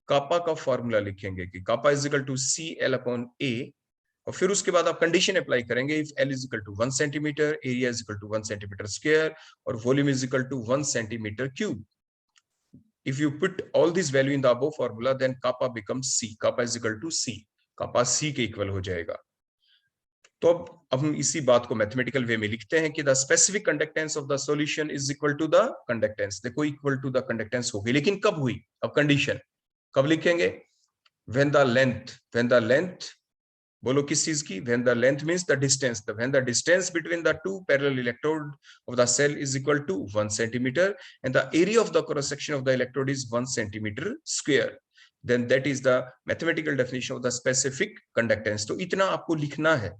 कापा का फॉर्मूला लिखेंगे कि kappa is equal to CL upon A, और फिर उसके बाद आप कंडीशन अप्लाई करेंगे if L is equal to 1 centimetre, area is equal to 1 centimetre square और volume is equal to 1 centimetre cube. If you put all this value in the above formula, then kappa becomes C. Kappa is equal to C. kappa C के equal हो जाएगा। तो अब हम इसी बात को मैथमेटिकल वे में लिखते हैं कि the specific conductance of the solution is equal to the conductance. देखो इक्वल टू द कंडक्टेंस हो गई, लेकिन कब हुई, अब कंडीशन कब लिखेंगे, when the length बोलो किस चीज की, when the length means the distance, when the distance between the two parallel electrode of the cell is equal to 1 centimeter and the area of the cross section of the electrode is 1 centimeter square, then that is the mathematical definition of the specific conductance। तो इतना आपको लिखना है।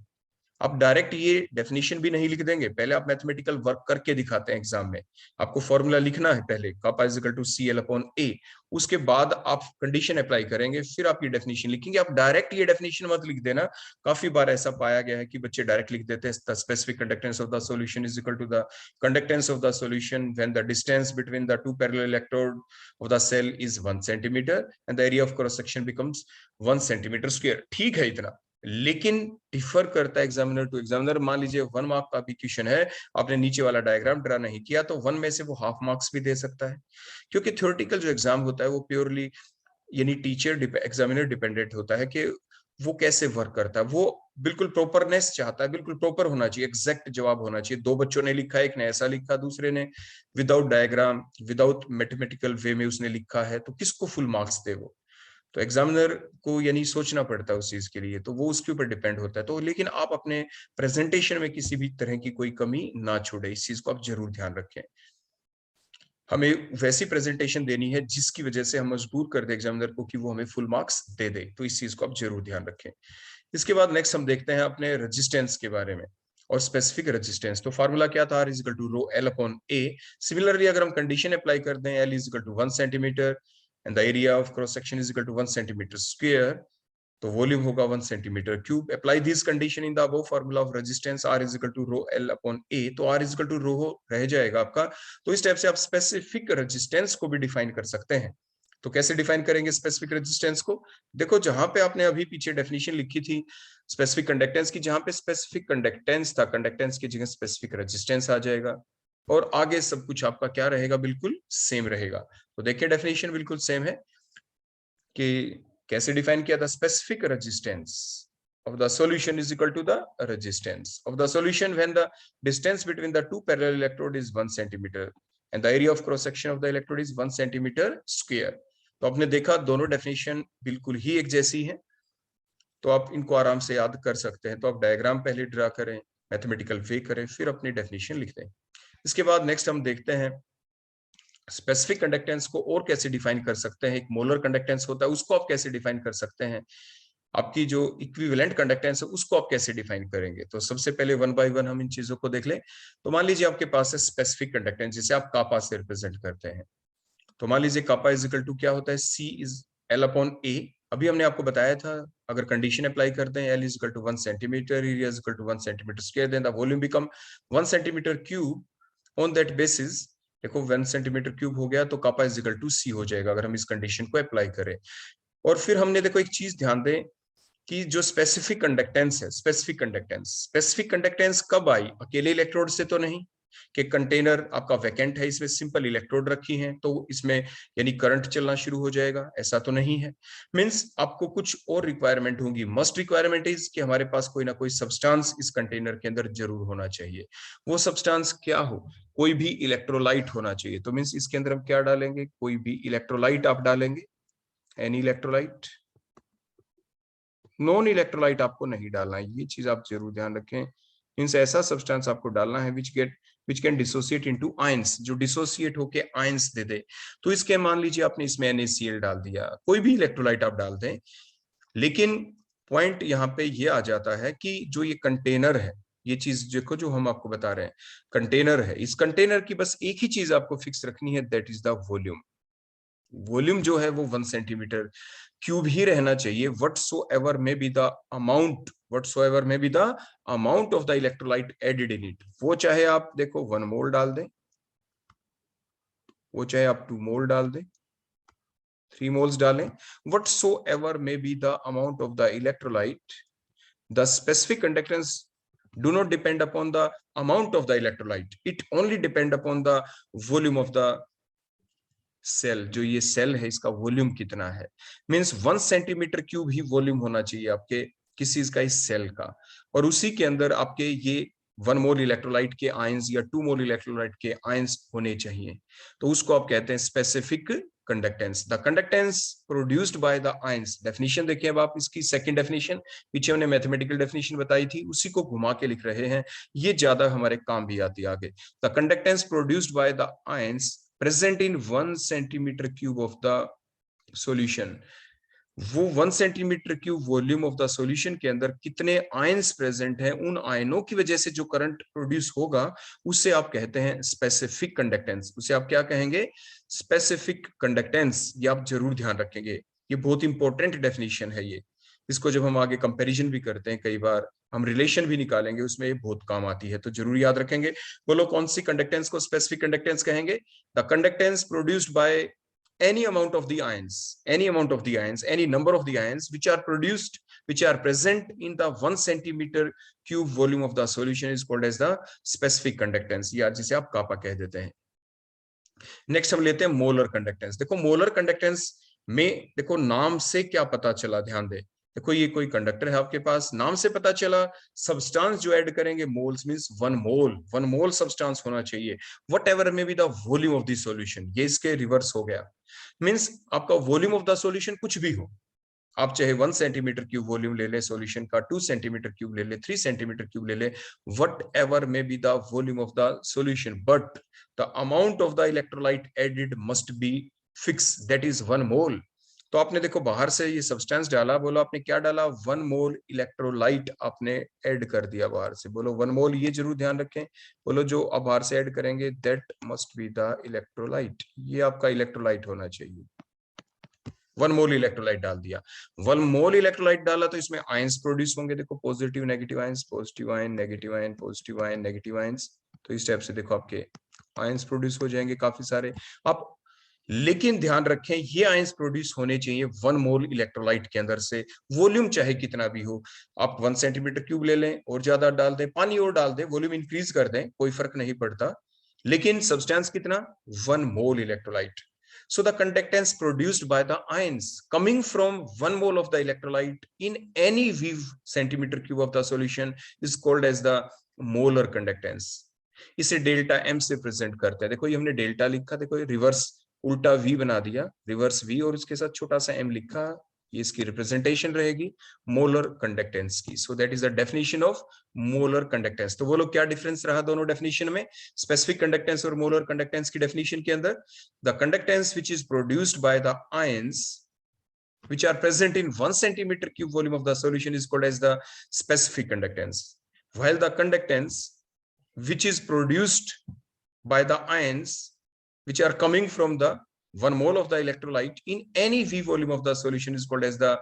आप direct ये definition भी नहीं लिख देंगे, पहले आप मैथमेटिकल वर्क करके दिखाते हैं एग्जाम में। आपको फॉर्मूला लिखना है पहले kappa is equal to CL upon A, उसके बाद आप कंडीशन अप्लाई करेंगे, फिर आप ये डेफिनेशन लिखेंगे। आप डायरेक्ट ये डेफिनेशन मत लिख देना, काफी बार ऐसा पाया गया है कि बच्चे डायरेक्ट लिख देते हैं the specific conductance of the solution is equal to the conductance of the solution when the distance between the two parallel electrode of the cell is 1 centimetre and the area of cross section becomes 1 centimetre square. ठीक है इतना, लेकिन differ करता है examiner to examiner. मान लीजिए 1 mark का भी क्वेश्चन है, आपने नीचे वाला डायग्राम ड्रा नहीं किया, तो 1 में से वो हाफ मार्क्स भी दे सकता है, क्योंकि थ्योरेटिकल जो एग्जाम होता है वो प्योरली यानी टीचर एग्जामिनर डिपेंडेंट होता है कि वो कैसे वर्क करता है, वो बिल्कुल प्रॉपरनेस चाहता है, बिल्कुल प्रॉपर होना चाहिए, एग्जैक्ट जवाब होना चाहिए। दो बच्चों ने लिखा, एक ने ऐसा लिखा, दूसरे ने विदाउट डायग्राम, विदाउट मैथमेटिकल वे में उसने लिखा है, तो किसको फुल मार्क्स दे वो? तो एग्जामिनर को यानी सोचना पड़ता है उस चीज के लिए, तो वो उसके ऊपर डिपेंड होता है। तो लेकिन आप अपने प्रेजेंटेशन में किसी भी तरह की कोई कमी ना छोड़े, इस चीज को आप जरूर ध्यान रखें। हमें वैसी प्रेजेंटेशन देनी है जिसकी वजह से हम मजबूर कर दे एग्जामिनर को कि वो हमें फुल मार्क्स दे दे, तो इस चीज को आप जरूर ध्यान रखें। इसके बाद नेक्स्ट हम देखते हैं अपने रेजिस्टेंस के बारे में और स्पेसिफिक रेजिस्टेंस। तो फार्मूला क्या था, R is equal to rho L upon A। Similarly अगर हम कंडीशन अप्लाई कर दें, L is equal to 1 centimetre and the area of cross section is equal to 1 centimetre square, तो वॉल्यूम होगा 1 centimetre cube. Apply this condition in the above formula of resistance R is equal to rho L upon A, तो R is equal to rho रह जाएगा आपका। तो इस type से आप स्पेसिफिक रेजिस्टेंस को भी डिफाइन कर सकते हैं। तो कैसे डिफाइन करेंगे स्पेसिफिक रेजिस्टेंस को? देखो, जहां पे आपने अभी पीछे डेफिनेशन लिखी थी स्पेसिफिक कंडक्टेंस की, जहां पे स्पेसिफिक कंडक्टेंस था, कंडक्टेंस की जगह स्पेसिफिक रेजिस्टेंस आ जाएगा और आगे सब कुछ आपका क्या रहेगा, बिल्कुल सेम रहेगा। तो देखिए डेफिनेशन बिल्कुल सेम है कि कैसे डिफाइन किया था, specific resistance of the solution is equal to the resistance of the solution when the distance between the two parallel electrode is 1 centimeter and the area of cross section of the electrode is 1 centimeter square। तो आपने देखा दोनों definition बिल्कुल ही एक जैसी है, तो आप इनको आराम से याद कर सकते हैं। तो आप डायग्राम पहले ड्रा करें, मैथमेटिकल वे करें, फिर अपनी डेफिनेशन लिख दें। इसके बाद नेक्स्ट हम देखते हैं स्पेसिफिक कंडक्टेंस को और कैसे डिफाइन कर सकते हैं। एक मोलर कंडक्टेंस होता है, उसको आप कैसे डिफाइन कर सकते हैं, आपकी जो इक्विवेलेंट कंडक्टेंस है उसको आप कैसे डिफाइन करेंगे। तो सबसे पहले वन बाय वन हम इन चीजों को देख लें। तो मान लीजिए आपके पास है स्पेसिफिक कंडक्टेंस, जिसे आप कापा से रिप्रेजेंट करते हैं। तो मान लीजिए कापा इज इक्वल टू क्या होता है, C is L upon A। अभी हमने आपको बताया था अगर कंडीशन अप्लाई करते हैं L is equal to 1 centimetre, area is equal to 1 centimetre square, then the volume become 1 centimetre cube. On that basis देखो 1 सेंटीमीटर क्यूब हो गया, तो kappa is equal to C हो जाएगा अगर हम इस कंडीशन को अप्लाई करें। और फिर हमने देखो एक चीज ध्यान दें कि जो स्पेसिफिक कंडक्टेंस है, स्पेसिफिक कंडक्टेंस कब आई, अकेले इलेक्ट्रोड से तो नहीं कि कंटेनर आपका वैकेंट है, इसमें सिंपल इलेक्ट्रोड रखी हैं तो इसमें यानी करंट चलना शुरू हो जाएगा, ऐसा तो नहीं है। मींस आपको कुछ और रिक्वायरमेंट होगी। मस्ट रिक्वायरमेंट इज कि हमारे पास कोई ना कोई सब्सटेंस इस कंटेनर के अंदर जरूर होना चाहिए। वो सब्सटेंस क्या हो, कोई भी इलेक्ट्रोलाइट होना चाहिए। तो मींस इसके अंदर हम क्या डालेंगे, कोई भी इलेक्ट्रोलाइट आप डालेंगे, एनी इलेक्ट्रोलाइट। नॉन इलेक्ट्रोलाइट आपको नहीं डालना है, ये चीज आप जरूर ध्यान रखें। मींस ऐसा सब्सटेंस आपको डालना है which can dissociate into ions, जो डिसोसिएट होके आयंस दे दे। तो इसके मान लीजिए आपने इसमें NaCl डाल दिया, कोई भी इलेक्ट्रोलाइट आप डाल दें, लेकिन पॉइंट यहाँ पे ये आ जाता है कि जो ये कंटेनर है, ये चीज देखो जो हम आपको बता रहे हैं कंटेनर है, इस कंटेनर की बस एक ही चीज आपको फिक्स रखनी है, that is the volume. Volume जो है वो 1 सेंटीमीटर क्यूब ही रहना चाहिए, whatsoever may be the amount of the electrolyte added in it। वो चाहे आप देखो 1 मोल डाल दें, वो चाहे आप 2 मोल डाल दें, 3 मोल्स डालें, whatsoever may be the amount of the electrolyte, the specific conductance do not depend upon the amount of the electrolyte, it only depend upon the volume of the cell. जो ये सेल है इसका volume कितना है, means 1 centimetre cube ही volume होना चाहिए आपके किसी का इस सेल का, और उसी के अंदर आपके ये 1 मोल इलेक्ट्रोलाइट के आयंस या 2 मोल इलेक्ट्रोलाइट के आयंस होने चाहिए। तो उसको आप कहते हैं specific conductance. The conductance produced by the ions. Definition देखिए अब आप इसकी सेकंड डेफिनेशन, पीछे हमने मैथमेटिकल डेफिनेशन बताई थी, उसी को घुमा के लिख रहे हैं, ये ज्यादा हमारे काम भी आती है आगे। The conductance produced by the ions present in 1 centimetre cube of the solution. वो 1 centimetre cube volume of the solution के अंदर कितने आयंस प्रेजेंट हैं, उन आयनों की वजह से जो करंट प्रोड्यूस होगा उसे आप कहते हैं स्पेसिफिक कंडक्टेंस। उसे आप क्या कहेंगे, स्पेसिफिक कंडक्टेंस। ये आप जरूर ध्यान रखेंगे, ये बहुत इंपॉर्टेंट डेफिनेशन है ये। इसको जब हम आगे कंपैरिजन भी करते हैं, कई बार हम रिलेशन भी निकालेंगे, उसमें ये बहुत काम आती है, तो जरूर याद रखेंगे। बोलो कौन सी कंडक्टेंस को स्पेसिफिक कंडक्टेंस कहेंगे, the conductance produced by any amount of the ions, any number of the ions which are present in the 1 centimeter cube volume of the solution is called as the specific conductance, या जिसे आप कापा कह देते हैं। Next हम लेते हैं molar conductance. देखो मोलर कंडक्टेंस में देखो नाम से क्या पता चला, ध्यान दे, देखो ये कोई कंडक्टर है आपके पास, नाम से पता चला सब्सटेंस जो ऐड करेंगे मोल्स मींस 1 मोल सब्सटेंस होना चाहिए, what ever may be the volume of the solution. ये इसके रिवर्स हो गया, मींस आपका वॉल्यूम ऑफ द सॉल्यूशन कुछ भी हो, आप चाहे 1 सेंटीमीटर क्यूब वॉल्यूम ले ले सॉल्यूशन का, 2 सेंटीमीटर क्यूब ले ले, 3 सेंटीमीटर क्यूब ले ले, whatever may be the volume of the solution, but the amount of the electrolyte added must be fix, that is 1 mole. तो आपने देखो बाहर से ये सब्सटेंस डाला, बोलो आपने क्या डाला, 1 मोल इलेक्ट्रोलाइट आपने ऐड कर दिया बाहर से, बोलो 1 मोल, ये जरूर ध्यान रखें, बोलो जो अब बाहर से ऐड करेंगे that must be the electrolyte, ये आपका इलेक्ट्रोलाइट होना चाहिए। 1 मोल इलेक्ट्रोलाइट डाल दिया, 1 मोल इलेक्ट्रोलाइट डाला तो इसमें आयंस प्रोड्यूस होंगे, देखो positive negative ions, positive ion negative ion, positive ion negative ions, तो इस टाइप से देखो आपके आयंस प्रोड्यूस हो जाएंगे काफी सारे। आप लेकिन ध्यान रखें ये आयंस प्रोड्यूस होने चाहिए 1 मोल इलेक्ट्रोलाइट के अंदर से, वॉल्यूम चाहे कितना भी हो, आप 1 सेंटीमीटर क्यूब ले लें और ज्यादा डाल दें, पानी और डाल दें, वॉल्यूम इंक्रीज कर दें, कोई फर्क नहीं पड़ता, लेकिन सब्सटेंस कितना, 1 mole electrolyte. So the conductance produced by the ions coming from 1 mole of the electrolyte in any V centimeter cube of the solution is called as the molar conductance. इसे delta m से present करते हैं, देखो ये हमने delta लिखा, देखो ये रिवर्स उल्टा v बना दिया, रिवर्स v और उसके साथ छोटा सा m लिखा, ये इसकी रिप्रेजेंटेशन रहेगी मोलर कंडक्टेंस की। सो that is the definition of molar conductance. तो बोलो क्या डिफरेंस रहा दोनों डेफिनेशन में, स्पेसिफिक कंडक्टेंस और मोलर कंडक्टेंस की डेफिनेशन के अंदर, the conductance which is produced by the ions which are present in 1 centimeter cube volume of the solution is called as the specific conductance, while the conductance which is produced by the ions which are coming from the 1 mole of the electrolyte in any V volume of the solution is called as the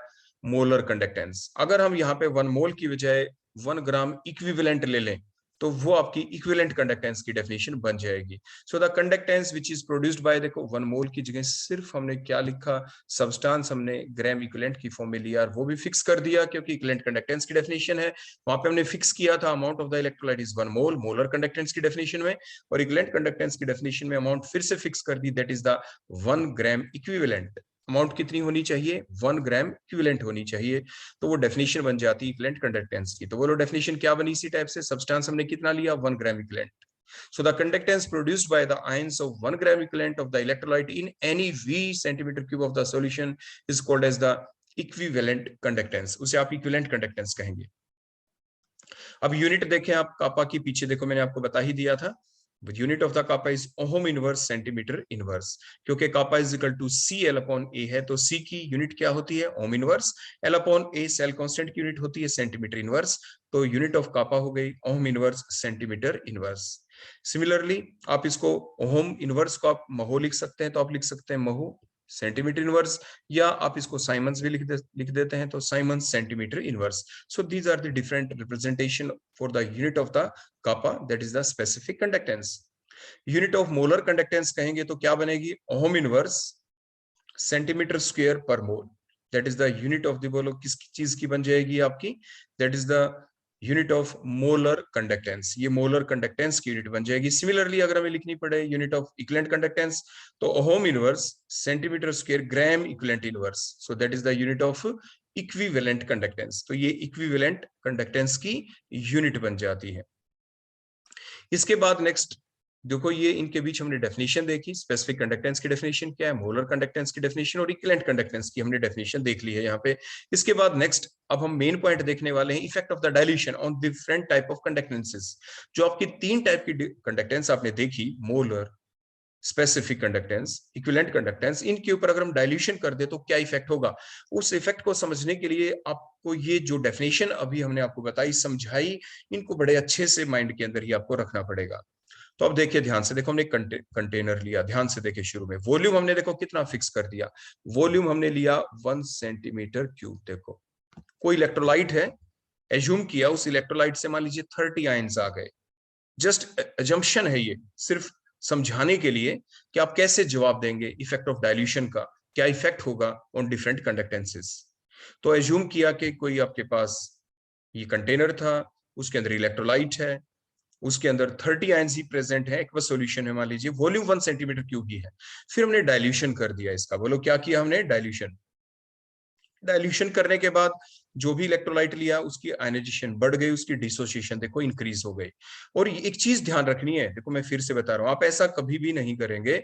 molar conductance। अगर हम यहाँ पे 1 मोल की बजाय 1 gram equivalent ले लें तो वो आपकी इक्विवेलेंट कंडक्टेंस की डेफिनेशन बन जाएगी। सो the conductance which is produced bye, देखो 1 मोल की जगह सिर्फ हमने क्या लिखा, सब्सटेंस हमने ग्राम इक्विवेलेंट की फॉर्म में लिया, वो भी फिक्स कर दिया क्योंकि इक्विवेलेंट कंडक्टेंस की डेफिनेशन है, वहां पे हमने फिक्स किया था amount of the electrolyte is 1 mole molar conductance की डेफिनेशन में, और इक्विवेलेंट कंडक्टेंस की डेफिनेशन में अमाउंट फिर से फिक्स कर दी, that is the 1 gram equivalent. Amount कितनी होनी चाहिए, 1 ग्राम इक्विवेलेंट होनी चाहिए, तो वो डेफिनेशन बन जाती है इक्विवेलेंट कंडक्टेंस की। तो बोलो डेफिनेशन क्या बनी इसी टाइप से, सब्सटेंस हमने कितना लिया, 1 gram equivalent. So the conductance produced by the ions of 1 gram equivalent of the electrolyte in any V centimeter cube of the solution is called as the equivalent conductance, उसे आप equivalent conductance कहेंगे। अब unit देखें आप कापा की, पीछे देखो मैंने आपको बता ही दिया था, unit of the kappa is ohm inverse centimetre inverse, क्योंकि kappa is equal to C L upon A है, तो सी की यूनिट क्या होती है, ohm inverse, L upon A cell constant की यूनिट होती है सेंटीमीटर इनवर्स, तो यूनिट ऑफ कापा हो गई ohm inverse centimetre inverse. Similarly आप इसको ओम इनवर्स को आप महो लिख सकते हैं, तो आप लिख सकते हैं महो सेंटीमीटर इनवर्स, या आप इसको साइमंस भी लिख देते हैं, तो siemens centimetre inverse. So these are the different representation for the unit of the kappa, that is the specific conductance। Unit of molar conductance कहेंगे तो क्या बनेगी, ohm inverse centimetre square per mole, that is the unit of the, बोलो किस चीज की बन जाएगी आपकी, that is the unit of molar conductance, ये मोलर कंडक्टेंस की यूनिट बन जाएगी। सिमिलरली अगर हमें लिखनी पड़े यूनिट ऑफ इक्विवेलेंट कंडक्टेंस, तो ओम inverse centimetre square gram equivalent inverse, so that is the unit of equivalent conductance, तो ये इक्विवेलेंट कंडक्टेंस की यूनिट बन जाती है। इसके बाद नेक्स्ट देखो, ये इनके बीच हमने डेफिनेशन देखी, स्पेसिफिक कंडक्टेंस की डेफिनेशन क्या है, मोलर कंडक्टेंस की डेफिनेशन और इक्विवेलेंट कंडक्टेंस की हमने डेफिनेशन देख ली है यहाँ पे। इसके बाद नेक्स्ट अब हम मेन पॉइंट देखने वाले हैं, effect of the dilution on different type of conductances. जो आपकी 3 टाइप की कंडक्टेंस आपने देखी, molar, specific conductance, equivalent conductance, इनके ऊपर अगर हम डाइल्यूशन कर दे तो क्या इफेक्ट होगा, उस इफेक्ट को समझने के लिए आपको ये जो डेफिनेशन अभी हमने आपको बताई, समझाई, इनको बड़े अच्छे से माइंड के अंदर ही आपको रखना पड़ेगा। तो अब देखिए ध्यान से, देखो हमने कंटेनर लिया, ध्यान से देखिए शुरू में वॉल्यूम हमने देखो कितना फिक्स कर दिया, वॉल्यूम हमने लिया 1 सेंटीमीटर क्यूब। देखो कोई इलेक्ट्रोलाइट है, एज्यूम किया उस इलेक्ट्रोलाइट से मान लीजिए 30 आयंस आ गए, जस्ट अजम्पशन है ये, सिर्फ समझाने के लिए कि आप कैसे जवाब देंगे इफेक्ट ऑफ डाइल्यूशन का, क्या इफेक्ट होगा ऑन डिफरेंट कंडक्टेंसेस। तो एज्यूम किया कि कोई आपके पास ये कंटेनर था, उसके अंदर इलेक्ट्रोलाइट है, उसके अंदर 30 आयंस ही प्रेजेंट है, एक्वस सॉल्यूशन है, मान लीजिए वॉल्यूम 1 सेंटीमीटर क्यूब ही है। फिर हमने डाइल्यूशन कर दिया इसका, बोलो क्या किया हमने, डाइल्यूशन। डाइल्यूशन करने के बाद जो भी इलेक्ट्रोलाइट लिया उसकी आयनाइजेशन बढ़ गई, उसकी डिसोसिएशन देखो इंक्रीज हो गई। और एक चीज ध्यान रखनी है, देखो मैं फिर से बता रहा हूं, आप ऐसा कभी भी नहीं करेंगे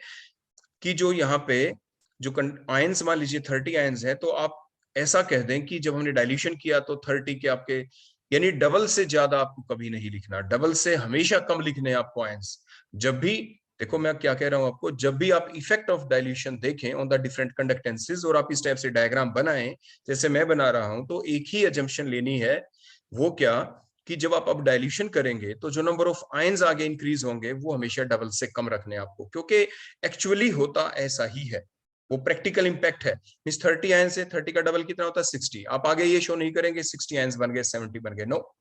कि जो यहाँ पे जो आयंस मान लीजिए 30 आयंस है, तो आप ऐसा कह दें कि जब हमने डाइल्यूशन किया तो 30 के आपके, यानी डबल से ज्यादा आपको कभी नहीं लिखना, डबल से हमेशा कम लिखने हैं आपको आयंस। जब भी, देखो मैं क्या कह रहा हूं आपको, जब भी आप इफेक्ट ऑफ डाइल्यूशन देखें ऑन द डिफरेंट कंडक्टेंसेस और आप इस टाइप से डायग्राम बनाएं जैसे मैं बना रहा हूं, तो एक ही अजम्पशन लेनी है, वो क्या, कि जब आप अब डाइल्यूशन करेंगे तो जो नंबर ऑफ आयंस आगे इंक्रीज होंगे वो हमेशा डबल से कम रखने आपको, क्योंकि एक्चुअली होता ऐसा ही है, वो प्रैक्टिकल इंपैक्ट है। मींस 30 आयंस है, 30 का डबल कितना होता है 60। आप आगे ये शो नहीं करेंगे 60 आयंस बन गए 70 बन गए, नो,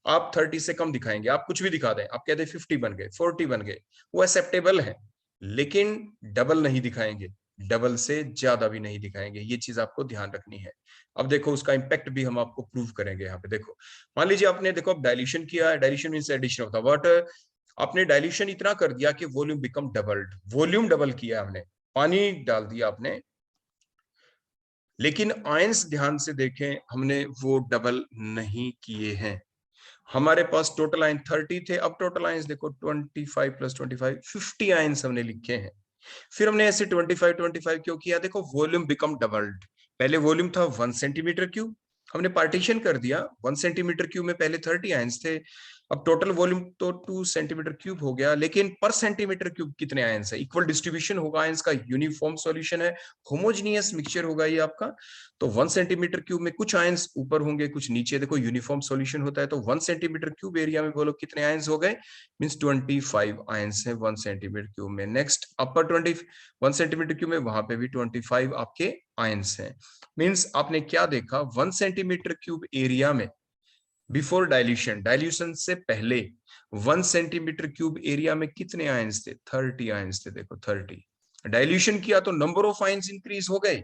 आप 30 से कम दिखाएंगे, आप कुछ भी दिखा दें, आप कहते 50 बन गए 40 बन गए, वो एक्सेप्टेबल है, लेकिन डबल नहीं दिखाएंगे, डबल से ज्यादा भी नहीं दिखाएंगे, ये चीज आपको ध्यान रखनी है। अब देखो उसका इंपैक्ट भी हम आपको प्रूव करेंगे यहाँ पे। देखो मान लीजिए आपने, देखो अब डाइल्यूशन किया है, dilution means addition of the water, आपने डाइल्यूशन इतना कर दिया कि volume become doubled, volume double किया हमने, पानी डाल दिया आपने, लेकिन आयंस ध्यान से देखें हमने वो डबल नहीं किए हैं। हमारे पास टोटल आयन 30 थे, अब टोटल आयंस देखो 25 प्लस 25 50 आयंस हमने लिखे हैं। फिर हमने ऐसे 25 क्यों किया, देखो वॉल्यूम बिकम डबल्ड, पहले वॉल्यूम था 1 सेंटीमीटर क्यूब, हमने पार्टीशन कर दिया, 1 सेंटीमीटर क्यूब में पहले 30 आयंस थे, अब टोटल वॉल्यूम तो 2 सेंटीमीटर क्यूब हो गया, लेकिन पर सेंटीमीटर क्यूब कितने आयंस है, इक्वल डिस्ट्रीब्यूशन होगा आयंस का, यूनिफॉर्म सॉल्यूशन है, होमोजीनियस मिक्सचर होगा ये आपका। तो 1 सेंटीमीटर क्यूब में कुछ आयंस ऊपर होंगे कुछ नीचे, देखो यूनिफॉर्म सॉल्यूशन होता है, तो 1 सेंटीमीटर क्यूब एरिया में बोलो कितने आयंस हो गए, मींस 25 आयंस है 1 सेंटीमीटर क्यूब में। नेक्स्ट अपर 1 सेंटीमीटर क्यूब में वहां पे भी 25 आपके आयंस हैं। मींस आपने क्या देखा, 1 सेंटीमीटर क्यूब एरिया में बिफोर डाइल्यूशन, डाइल्यूशन से पहले 1 सेंटीमीटर क्यूब एरिया में कितने आयंस थे, 30 आयंस थे, देखो 30। डाइल्यूशन किया तो नंबर ऑफ आयंस इंक्रीज हो गए,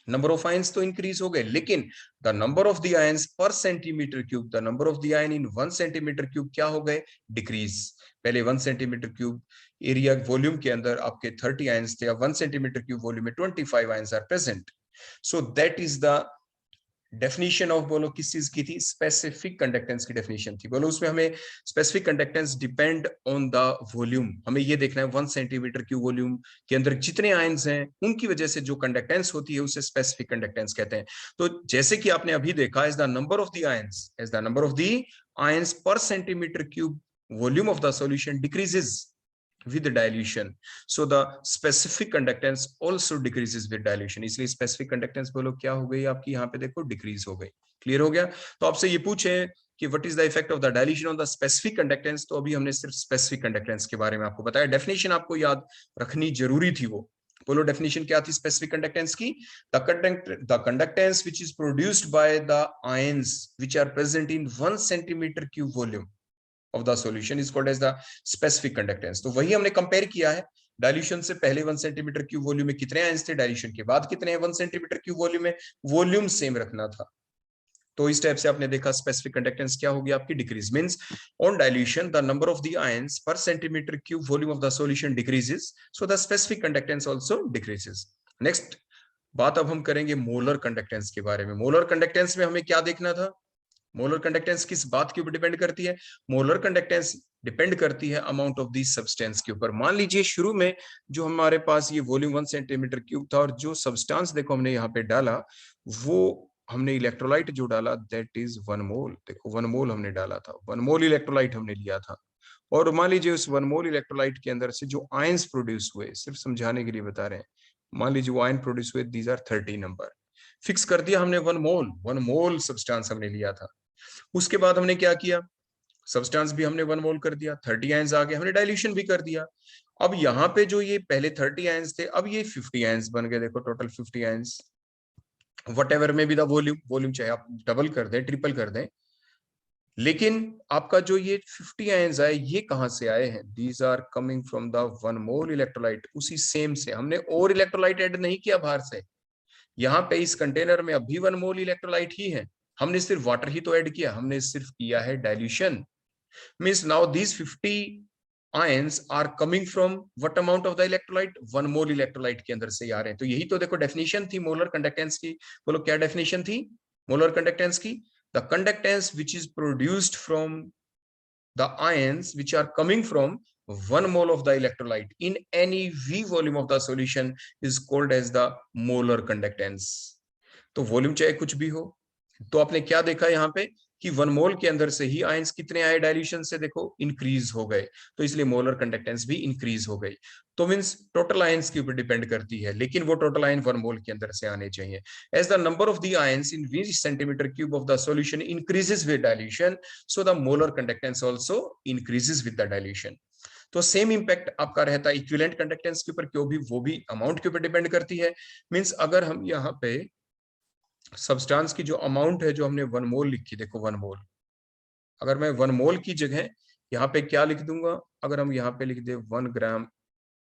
नंबर ऑफ आयंस तो इंक्रीज हो गए, लेकिन the number of the ions per centimetre cube, the number of the ion in 1 centimetre cube क्या हो गए, डिक्रीज। पहले 1 सेंटीमीटर क्यूब एरिया वॉल्यूम के अंदर आपके 30 आयंस थे, अब 1 सेंटीमीटर क्यूब वॉल्यूम में 25 ions are present. So that is the definition of, बोलो किस चीज की थी, स्पेसिफिक कंडक्टेंस की डेफिनेशन थी। बोलो उसमें हमें specific conductance depend on the volume, हमें ये देखना है 1 सेंटीमीटर क्यूब वॉल्यूम के अंदर जितने आयंस हैं उनकी वजह से जो कंडक्टेंस होती है उसे स्पेसिफिक कंडक्टेंस कहते हैं। तो जैसे कि आपने अभी देखा, as the number of the ions, as the number of the ions per centimetre cube volume of the solution decreases with dilution, so the specific conductance also decreases with dilution, इसलिए specific conductance बोलो क्या हो गई आपकी, यहाँ पे देखो decrease हो गई। क्लियर हो गया। तो आपसे ये पूछे कि what is the effect of the dilution on the specific conductance, तो अभी हमने सिर्फ स्पेसिफिक कंडक्टेंस के बारे में आपको बताया, डेफिनेशन आपको याद रखनी जरूरी थी। वो बोलो डेफिनेशन क्या थी स्पेसिफिक कंडक्टेंस की, the conductance which is produced by the ions which are present in 1 centimetre cube volume of the solution is called as the specific conductance। तो वही हमने कंपेयर किया है, डाइल्यूशन से पहले 1 सेंटीमीटर क्यूब वॉल्यूम में कितने आयंस थे, डाइल्यूशन के बाद कितने हैं 1 सेंटीमीटर क्यूब वॉल्यूम में, वॉल्यूम सेम रखना था। तो इस टाइप से आपने देखा स्पेसिफिक कंडक्टेंस क्या होगी आपकी, decrease. Means on dilution the number of the ions per centimetre cube volume of the solution decreases, so the specific conductance also decreases. Next बात अब हम करेंगे मोलर कंडक्टेंस के बारे में। मोलर कंडक्टेंस में हमें क्या देखना था, मोलर कंडक्टेंस किस बात के ऊपर डिपेंड करती है, मोलर कंडक्टेंस डिपेंड करती है अमाउंट ऑफ दी सब्सटेंस के ऊपर। मान लीजिए शुरू में जो हमारे पास ये वॉल्यूम 1 सेंटीमीटर क्यूब था और जो सब्सटेंस देखो हमने यहाँ पे डाला, वो हमने इलेक्ट्रोलाइट जो डाला दैट इज 1 मोल, देखो 1 मोल हमने डाला था, 1 मोल इलेक्ट्रोलाइट हमने लिया था। और मान लीजिए उस 1 मोल इलेक्ट्रोलाइट के अंदर से जो आयंस प्रोड्यूस हुए, सिर्फ समझाने के लिए बता रहे हैं, मान लीजिए वो आयन प्रोड्यूस हुए, दीज आर 30 नंबर, फिक्स कर दिया हमने 1 मोल सब्सटेंस हमने लिया था। उसके बाद हमने क्या किया, सब्सटेंस भी हमने 1 मोल कर दिया, 30 आयंस आ गए, हमने डाइल्यूशन भी कर दिया। अब यहाँ पे जो ये पहले 30 आयंस थे, अब ये 50 आयंस बन गए, देखो टोटल 50 आयंस, वट एवर में भी द वॉल्यूम, वॉल्यूम चाहे आप डबल कर दें ट्रिपल कर दें, लेकिन आपका जो ये 50 आयंस आए ये कहां से आए हैं, these are coming from the 1 mole electrolyte, उसी सेम से, हमने और इलेक्ट्रोलाइट ऐड नहीं किया बाहर से। यहाँ पे इस कंटेनर में अभी 1 मोल इलेक्ट्रोलाइट ही है, हमने सिर्फ वाटर ही तो ऐड किया, हमने सिर्फ किया है dilution. Means now these 50 ions are coming from what amount of the electrolyte, 1 mole electrolyte के अंदर से आ रहे हैं। तो यही तो देखो डेफिनेशन थी मोलर कंडक्टेंस की, बोलो क्या डेफिनेशन थी, मोलर कंडक्टेंस की, the conductance which is produced from the ions which are coming from 1 mole of the electrolyte in any V volume of the solution is called as the molar conductance. तो volume चाहे कुछ भी हो, तो आपने क्या देखा यहाँ पे कि 1 मोल के अंदर से ही आयंस कितने आए डाइल्यूशन से, देखो इंक्रीज हो गए, तो इसलिए मोलर कंडक्टेंस भी इंक्रीज हो गई। तो मींस टोटल आयंस के ऊपर डिपेंड करती है, लेकिन वो टोटल आयन 1 मोल के अंदर से आने चाहिए। As the number of the ions in V centimetre cube of the solution increases with dilution, so the molar conductance also increases with the dilution. तो सेम इंपैक्ट आपका रहता है इक्विवेलेंट कंडक्टेंस के ऊपर, क्यों भी वो भी अमाउंट के ऊपर डिपेंड करती है। मींस अगर हम यहाँ पे सब्सटेंस की जो अमाउंट है जो हमने 1 मोल लिखी, देखो 1 मोल, अगर मैं 1 मोल की जगह यहाँ पे क्या लिख दूंगा, अगर हम यहाँ पे लिख दे 1 ग्राम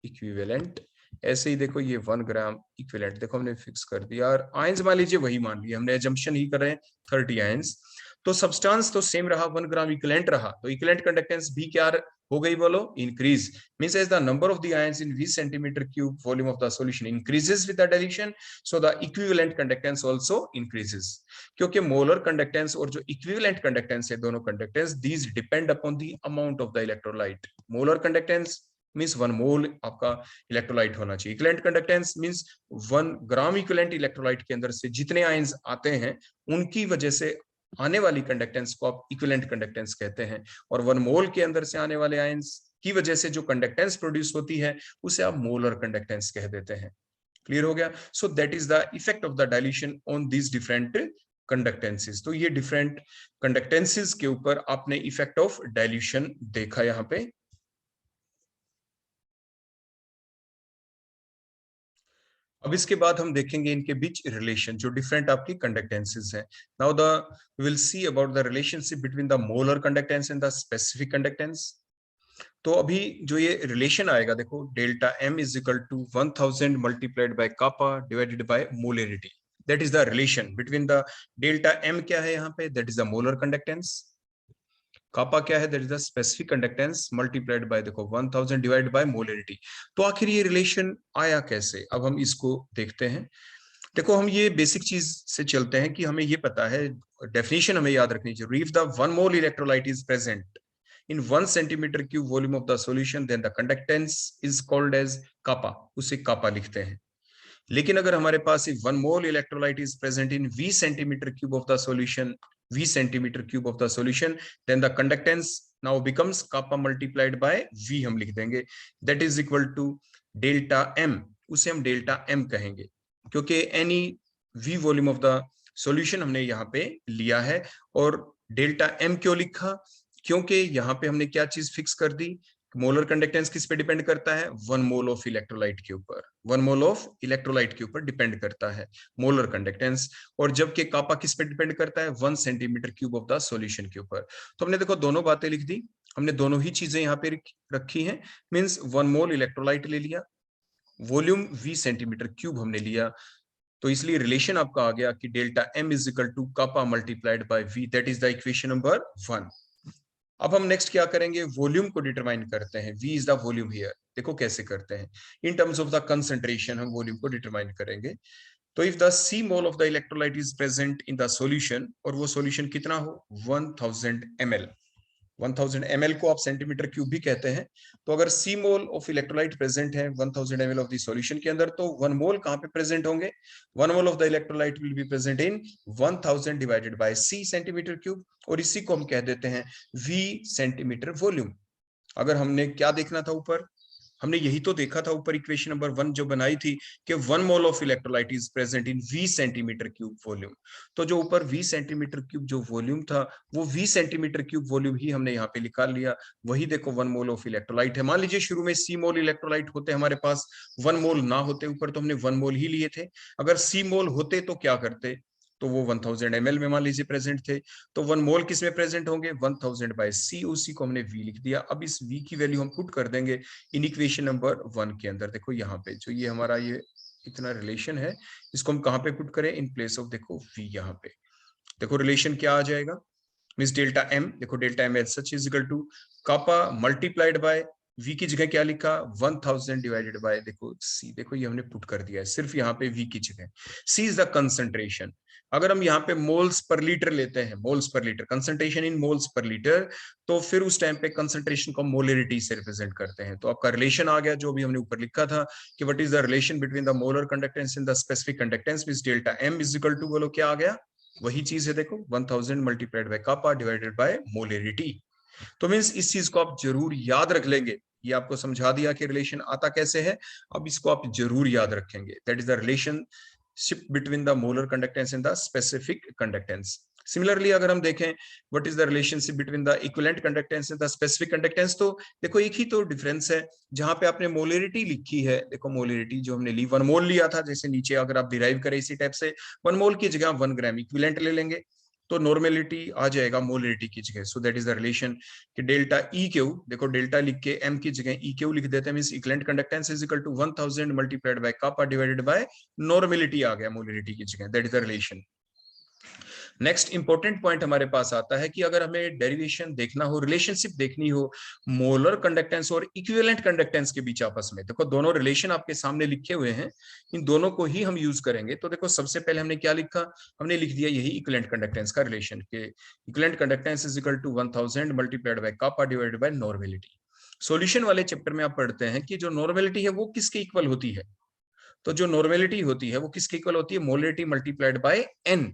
इक्विवेलेंट, ऐसे ही देखो ये 1 ग्राम इक्विवेलेंट, देखो हमने फिक्स कर दिया, और आयंस मान लीजिए वही मान लिया, हमने एजम्पशन ही कर रहे हैं 30 आयंस, तो सब्सटेंस तो सेम रहा, 1 ग्राम इक्विवेलेंट रहा, तो इक्विवेलेंट कंडक्टेंस भी क्या हो गई बोलो, increase. Means as the number of the ions in V centimetre cube volume of the solution increases with the dilution, so the equivalent conductance also increases. क्योंकि molar conductance और जो इक्विवेलेंट कंडक्टेंस है, दोनों conductance, these depend upon the amount of the electrolyte. Molar conductance means 1 mole आपका electrolyte होना चाहिए, equivalent conductance means 1 gram equivalent electrolyte के अंदर से जितने आयंस आते हैं उनकी वजह से आने वाली कंडक्टेंस को आप इक्विवेलेंट कंडक्टेंस कहते हैं, और 1 मोल के अंदर से आने वाले आयंस की वजह से जो कंडक्टेंस प्रोड्यूस होती है उसे आप मोलर कंडक्टेंस कह देते हैं। क्लियर हो गया? So that is the effect of the dilution on this different conductances. तो ये डिफरेंट कंडक्टेंसेस के ऊपर आपने इफेक्ट ऑफ डाइल्यूशन देखा यहाँ पे। अब इसके बाद हम देखेंगे इनके बीच रिलेशन, जो डिफरेंट आपकी कंडक्टेंसेस हैं। Now the will see about the relationship between the molar conductance and the specific conductance. तो अभी जो ये रिलेशन आएगा, देखो delta M is equal to 1000 multiplied by kappa divided by molarity, that is the relation between the delta M क्या है यहाँ पे, that is the molar conductance, kappa क्या है, that is the specific conductance multiplied by देखो 1000 divided by molarity. तो आखिर ये रिलेशन आया कैसे, अब हम इसको देखते हैं। देखो हम ये बेसिक चीज से चलते हैं कि हमें ये पता है, डेफिनेशन हमें याद रखनी चाहिए, if the 1 mole electrolyte is present in 1 centimeter cube volume of the solution, then the conductance is called as kappa, उसे kappa लिखते हैं। लेकिन अगर हमारे पास 1 mole electrolyte is present in V centimeter cube of the solution, V centimeter cube of the solution, then the conductance now becomes kappa multiplied by V, हम लिख देंगे, that is equal to delta M, उसे हम delta M कहेंगे, क्योंकि any V volume of the solution हमने यहाँ पे लिया है। और डेल्टा M क्यों लिखा, क्योंकि यहाँ पे हमने क्या चीज फिक्स कर दी, मोलर कंडक्टेंस किस पे डिपेंड करता है, 1 मोल ऑफ इलेक्ट्रोलाइट के ऊपर, 1 मोल ऑफ इलेक्ट्रोलाइट के ऊपर डिपेंड करता है मोलर कंडक्टेंस। और जबकि कापा किस पे डिपेंड करता है, 1 centimetre cube of the solution के ऊपर। तो हमने देखो दोनों बातें लिख दी, हमने दोनों ही चीजें यहाँ पे रखी हैं। मींस 1 मोल इलेक्ट्रोलाइट ले लिया, वॉल्यूम V सेंटीमीटर क्यूब हमने लिया, तो इसलिए रिलेशन आपका आ गया कि delta M is equal to kappa multiplied by V, that is the equation number 1। अब हम नेक्स्ट क्या करेंगे, वॉल्यूम को डिटरमाइन करते हैं, V is the volume here. देखो कैसे करते हैं, इन टर्म्स ऑफ द कंसंट्रेशन हम वॉल्यूम को डिटरमाइन करेंगे। तो if the C mole of the electrolyte is present in the solution, और वो सॉल्यूशन कितना हो, 1000 ml, 1000 ml को आप सेंटीमीटर क्यूब भी कहते हैं। तो अगर C mole of electrolyte present है 1000 ml ऑफ द सॉल्यूशन के अंदर, तो 1 मोल कहां पे प्रेजेंट होंगे, 1 मोल of the electrolyte will be present in 1000 divided bye C centimetre cube, और इसी को हम कह देते हैं V सेंटीमीटर वॉल्यूम। अगर हमने क्या देखना था ऊपर, हमने यही तो देखा था ऊपर इक्वेशन नंबर 1 जो बनाई थी कि 1 mole of electrolyte is present in V centimetre cube volume. तो जो ऊपर V सेंटीमीटर क्यूब जो वॉल्यूम था, वो V सेंटीमीटर क्यूब वॉल्यूम ही हमने यहाँ पे निकाल लिया। वही देखो 1 मोल ऑफ इलेक्ट्रोलाइट है। मान लीजिए शुरू में C मोल इलेक्ट्रोलाइट होते हमारे पास, 1 मोल ना होते ऊपर, तो हमने 1 मोल ही लिए थे। अगर C मोल होते तो क्या करते, तो वो 1000 ml में मान लीजिए प्रेजेंट थे, तो 1 मोल किस में प्रेजेंट होंगे, 1000 बाय C, उसी को हमने V लिख दिया। अब इस V की वैल्यू हम पुट कर देंगे इन इक्वेशन नंबर 1 के अंदर। देखो यहाँ पे जो ये हमारा ये इतना रिलेशन है, इसको हम कहाँ पे पुट करें, इन प्लेस ऑफ देखो V यहाँ पे। देखो रिलेशन क्या आ जाएगा, मींस डेल्टा M, देखो delta M as such is equal to kappa multiplied by V की जगह क्या लिखा 1000 डिवाइडेड बाय देखो C, देखो ये हमने पुट कर दिया है सिर्फ यहाँ पे V की जगह। C is the concentration. अगर हम यहाँ पे मोल्स पर लीटर लेते हैं, moles per litre, concentration in moles per litre, तो फिर उस टाइम पे कंसंट्रेशन को मोलरिटी से रिप्रेजेंट करते हैं। तो आपका रिलेशन आ गया जो भी हमने ऊपर लिखा था कि what is the relation between the molar conductance in the specific conductance which delta M is equal to, बोलो क्या आ गया, वही चीज है देखो 1000 multiplied by kappa divided by molarity. तो मीन्स इस चीज को आप जरूर याद रख लेंगे। ये आपको समझा दिया कि रिलेशन आता कैसे है, अब इसको आप जरूर याद रखेंगे। That is the relationship between the molar conductance and the specific conductance. Similarly अगर हम देखें what is the relationship between the equivalent conductance and the specific conductance, तो देखो एक ही तो डिफरेंस है, जहां पे आपने मोलरिटी लिखी है, देखो मोलरिटी जो हमने ली 1 मोल लिया था, जैसे नीचे अगर आप डिराइव करें इसी टाइप से 1 मोल की जगह 1 ग्राम इक्विवेलेंट ले लेंगे, तो नॉर्मेलिटी आ जाएगा मोलरिटी की जगह। सो दैट इज द रिलेशन कि डेल्टा ई क्यू, देखो डेल्टा लिख के एम की जगह ई क्यू लिख देते हैं, means equivalent conductance is equal to 1000 multiplied by kappa divided by normality आ गया मोलरिटी की जगह। That is the relation. Next important point हमारे पास आता है कि अगर हमें डेरिवेशन देखना हो, रिलेशनशिप देखनी हो मोलर कंडक्टेंस और इक्विवेलेंट कंडक्टेंस के बीच आपस में, देखो दोनों रिलेशन आपके सामने लिखे हुए हैं, इन दोनों को ही हम यूज करेंगे। तो देखो सबसे पहले हमने क्या लिखा, हमने लिख दिया यही इक्विवेलेंट कंडक्टेंस का रिलेशन के equivalent conductance is equal to 1000 multiplied by kappa divided by normality. Solution वाले चैप्टर में आप पढ़ते हैं कि जो नॉर्मेलिटी है वो किसके इक्वल होती है, तो जो नॉर्मेलिटी होती है वो किसके इक्वल होती है, मोलरिटी मल्टीप्लाइड बाय एन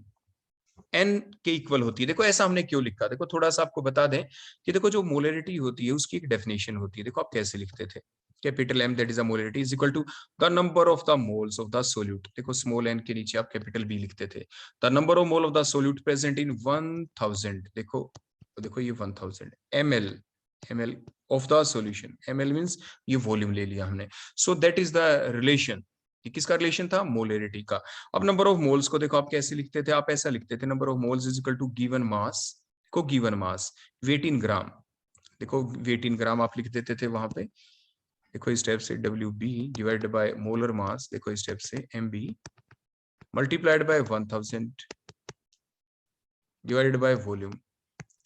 के इक्वल होती है। देखो ऐसा हमने क्यों लिखा, देखो थोड़ा सा आपको बता दें कि देखो जो मोलरिटी होती है उसकी एक डेफिनेशन होती है। देखो आप कैसे लिखते थे, capital M that is a molarity is equal to the number of the moles of the solute, देखो स्मॉल n के नीचे आप कैपिटल B लिखते थे, the number of mole of the solute present in 1000, देखो ये 1000 ml of the solution, ml means ये volume ले लिया हमने। So that is the relation, ये किसका रिलेशन था, मोलरिटी का। अब नंबर ऑफ मोल्स को देखो आप कैसे लिखते थे, आप ऐसा लिखते थे number of moles is equal to given mass, को गिवन मास वेट इन ग्राम, देखो वेट इन ग्राम आप लिख देते थे वहां पे, देखो इस स्टेप से WB डिवाइडेड बाय मोलर मास, देखो इस स्टेप से MB multiplied by 1000 divided by volume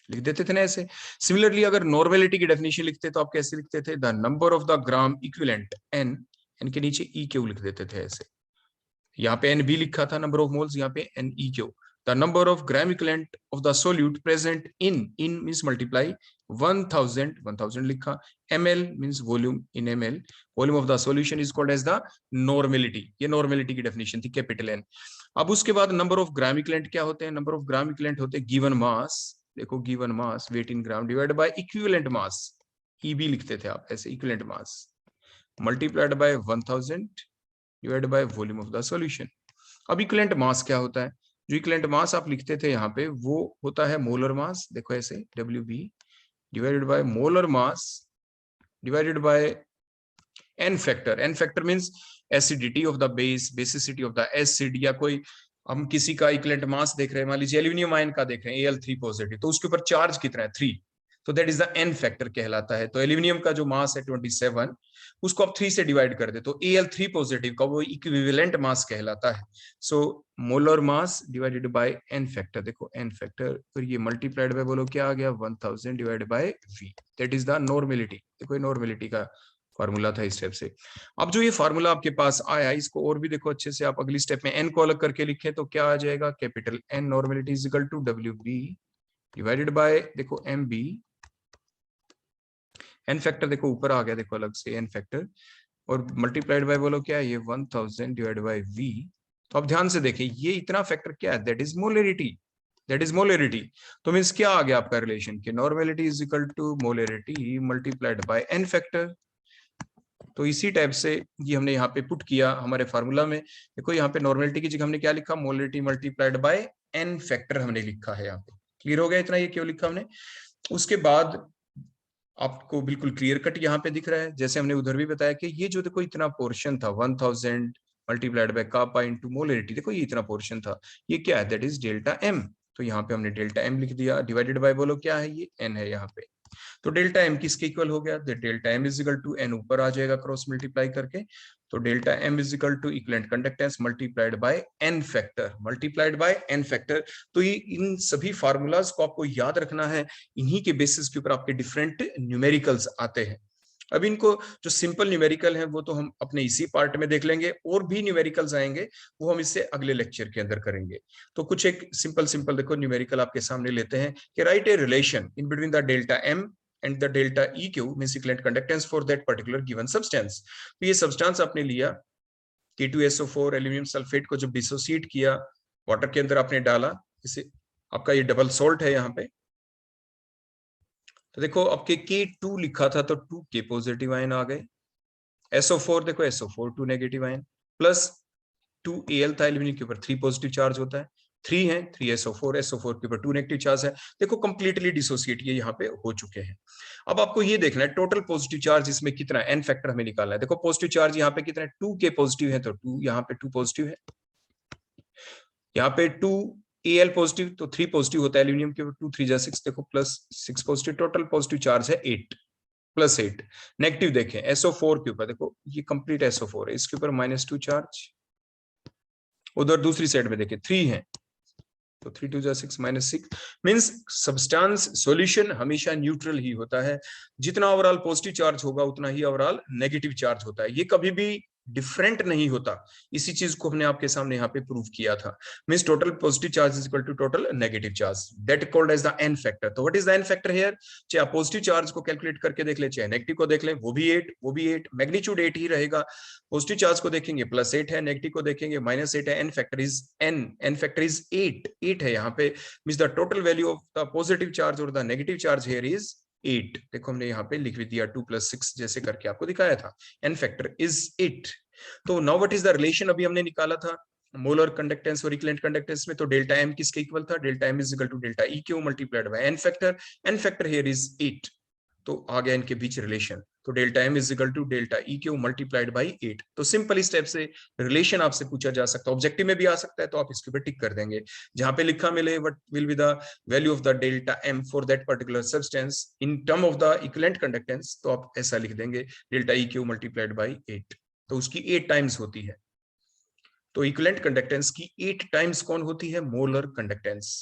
लिख देते थे ना ऐसे। सिमिलरली अगर नॉर्मेलिटी की डेफिनेशन लिखते तो आप कैसे लिखते थे, the number of the gram equivalent N के नीचे ई क्यू लिख देते थे ऐसे, यहाँ पे NB लिखा था नंबर ऑफ मोल्स, यहाँ पे NEQ, the number of gram equivalent of the solute present in means multiply 1000 लिखा, ml means volume in ml, volume of the solution is called as the normality, ये normality की definition थी capital N। अब उसके बाद number of gram equivalent क्या होते हैं, नंबर ऑफ ग्राम इक्विवेलेंट होते हैं गिवन मास, देखो given mass weight in gram divided by equivalent mass, EB लिखते थे आप ऐसे, equivalent mass multiplied by 1000 divided by volume of the solution. अब इक्विवेलेंट मास क्या होता है, जो इक्विवेलेंट मास आप लिखते थे यहाँ पे वो होता है मोलर मास, देखो ऐसे WB divided by molar mass divided by N factor means acidity of the base, basicity of the acid, या कोई हम किसी का इक्विवेलेंट मास देख रहे हैं, मान लीजिए एल्यूमिनियम आयन का देख रहे हैं Al3 पॉजिटिव, तो उसके ऊपर चार्ज कितना है 3, तो that is the N factor कहलाता है। तो एल्यूमिनियम का जो मास है 27, उसको आप 3 से डिवाइड कर दे तो Al3 पॉजिटिव का वो इक्विवेलेंट मास कहलाता है। So molar mass divided by N factor, देखो एन फैक्टर, फिर ये मल्टीप्लाइड बाय बोलो क्या आ गया 1000 divided by V, that is the normality, देखो ये नॉर्मेलिटी का फार्मूला था इस स्टेप से। अब जो ये फार्मूला आपके पास आया इसको और भी देखो अच्छे से, आप अगली स्टेप में n को अलग करके लिखें तो क्या आ जाएगा, capital N normality is equal to WB divided by देखो MB, एन फैक्टर देखो ऊपर आ गया, देखो अलग से एन फैक्टर, और मल्टीप्लाइड बाय बोलो क्या है ये 1000 डिवाइडेड बाय V। तो अब ध्यान से देखिए ये इतना फैक्टर क्या है, that is molarity, that is molarity. तो मींस क्या आ गया आपका रिलेशन कि normality is equal to molarity multiplied by N factor. तो इसी टाइप से ये हमने यहाँ पे पुट किया हमारे फार्मूला में, देखो यहाँ पे नॉर्मेलिटी की जगह हमने क्या लिखा, molarity multiplied by N factor हमने लिखा है यहाँ पे। क्लियर हो गया इतना, ये क्यों लिखा हमने। उसके बाद आपको बिल्कुल क्लियर कट यहाँ पे दिख रहा है, जैसे हमने उधर भी बताया कि ये जो देखो इतना पोर्शन था 1000 multiplied by kappa into molarity, देखो ये इतना पोर्शन था, ये क्या है, दैट इज डेल्टा M। तो यहाँ पे हमने डेल्टा M लिख दिया, डिवाइडेड बाय बोलो क्या है, ये N है यहाँ पे। तो डेल्टा M किसके इक्वल हो गया, delta M is equal to N ऊपर आ जाएगा क्रॉस मल्टीप्लाई करके, तो delta M is equal to equivalent conductance multiplied by N factor, multiplied by N factor. तो ये इन सभी फार्मूलाज को आपको याद रखना है, इन्हीं के बेसिस के ऊपर आपके डिफरेंट न्यूमेरिकल्स आते हैं। अब इनको जो सिंपल न्यूमेरिकल है वो तो हम अपने इसी पार्ट में देख लेंगे, और भी न्यूमेरिकल्स आएंगे वो हम इससे अगले लेक्चर के अंदर करेंगे। तो कुछ एक सिंपल सिंपल देखो न्यूमेरिकल आपके सामने लेते हैं कि write a relation in between the delta M and the delta E Q means equivalent conductance for that particular given substance. तो ये सब्सटेंस आपने लिया K2SO4 एल्यूमिनियम सल्फेट को जब डिसोसिएट किया वाटर के अंदर आपने डाला, इसे आपका ये डबल सॉल्ट है यहाँ पे। तो देखो आपके K2 लिखा था तो 2K पॉजिटिव आयन आ गए, SO4 देखो SO4 2 negative ion, plus 2Al था एल्यूमिनियम के ऊपर 3 पॉजिटिव चार्ज होता है, 3 है 3SO4 SO4 के ऊपर 2 नेगेटिव चार्ज है। देखो कंप्लीटली डिसोसिएट ये यहाँ पे हो चुके हैं। अब आपको ये देखना है टोटल पॉजिटिव चार्ज इसमें कितना, एन फैक्टर हमें निकालना है। देखो पॉजिटिव चार्ज यहाँ पे कितना है, 2K पॉजिटिव है तो 2 यहाँ पे 2 पॉजिटिव है, यहाँ पे 2Al पॉजिटिव तो 3 पॉजिटिव होता है एल्यूमिनियम के ऊपर, 2 3 जा 6 देखो plus 6 positive, total positive charge है 8 प्लस 8। नेगेटिव देखें SO4 के ऊपर, देखो ये कंप्लीट SO4 है, इसके ऊपर -2 चार्ज, उधर दूसरी साइड में देखें 3 है तो 3 2 जा 6 -6 मींस सब्सटेंस सॉल्यूशन हमेशा न्यूट्रल ही होता है। जितना ओवरऑल पॉजिटिव चार्ज होगा उतना ही ओवरऑल नेगेटिव चार्ज होता है, ये कभी भी डिफरेंट नहीं होता। इसी चीज को हमने आपके सामने यहाँ पे प्रूव किया था। Means total positive charge is equal to total negative charge, that called as the N factor. तो what is the N factor here, चाहे आप पॉजिटिव चार्ज को कैलकुलेट करके देख ले, चाहे नेगेटिव को देख ले, वो भी 8 वो भी 8, मैग्नीट्यूड 8 ही रहेगा। पॉजिटिव चार्ज को देखेंगे +8 है, नेगेटिव को देखेंगे -8 है, N factor is N factor is 8 है यहाँ पे। Means the total value of the positive charge और the negative charge here is 8। देखो हमने यहाँ पे लिख भी दिया 2 + 6 जैसे करके आपको दिखाया था, एन फैक्टर इज 8। तो now what is the relation, अभी हमने निकाला था मोलर कंडक्टेंस और इक्विवेलेंट कंडक्टेंस में, तो डेल्टा एम किसके इक्वल था, delta M is equal to delta E Q multiplied by N factor here is 8। तो आ गया इनके बीच रिलेशन, तो delta M is equal to delta E Q multiplied by 8। तो सिंपल स्टेप से रिलेशन आपसे पूछा जा सकता है, ऑब्जेक्टिव में भी आ सकता है, तो आप इसके ऊपर टिक कर देंगे। जहां पे लिखा मिले what will be the value of the delta M for that particular substance in term of the equivalent conductance, तो आप ऐसा लिख देंगे delta E Q multiplied by 8। तो उसकी 8 टाइम्स होती है, तो इक्विवेलेंट कंडक्टेंस की 8 टाइम्स कौन होती है, molar conductance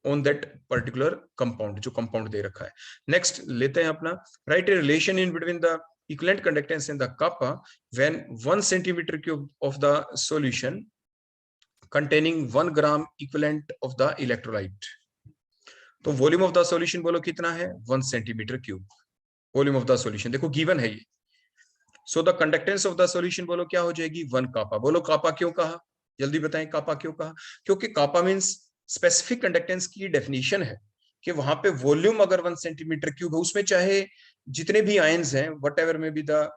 on that particular compound, जो कंपाउंड दे रखा है। नेक्स्ट लेते हैं अपना, right a relation in between the equivalent conductance in the kappa when 1 centimeter cube of the solution containing 1 gram equivalent of the electrolyte। तो volume of the solution बोलो कितना है, 1 centimetre cube volume of the solution, देखो given है ये। सो the conductance of the solution बोलो क्या हो जाएगी, 1 kappa। बोलो kappa क्यों कहा, जल्दी बताएं kappa क्यों कहा, क्योंकि kappa मींस स्पेसिफिक कंडक्टेंस की डेफिनेशन है कि वहां पे वॉल्यूम अगर 1 सेंटीमीटर क्यूब है, उसमें चाहे जितने भी आयंस हैं वट एवर में भी द,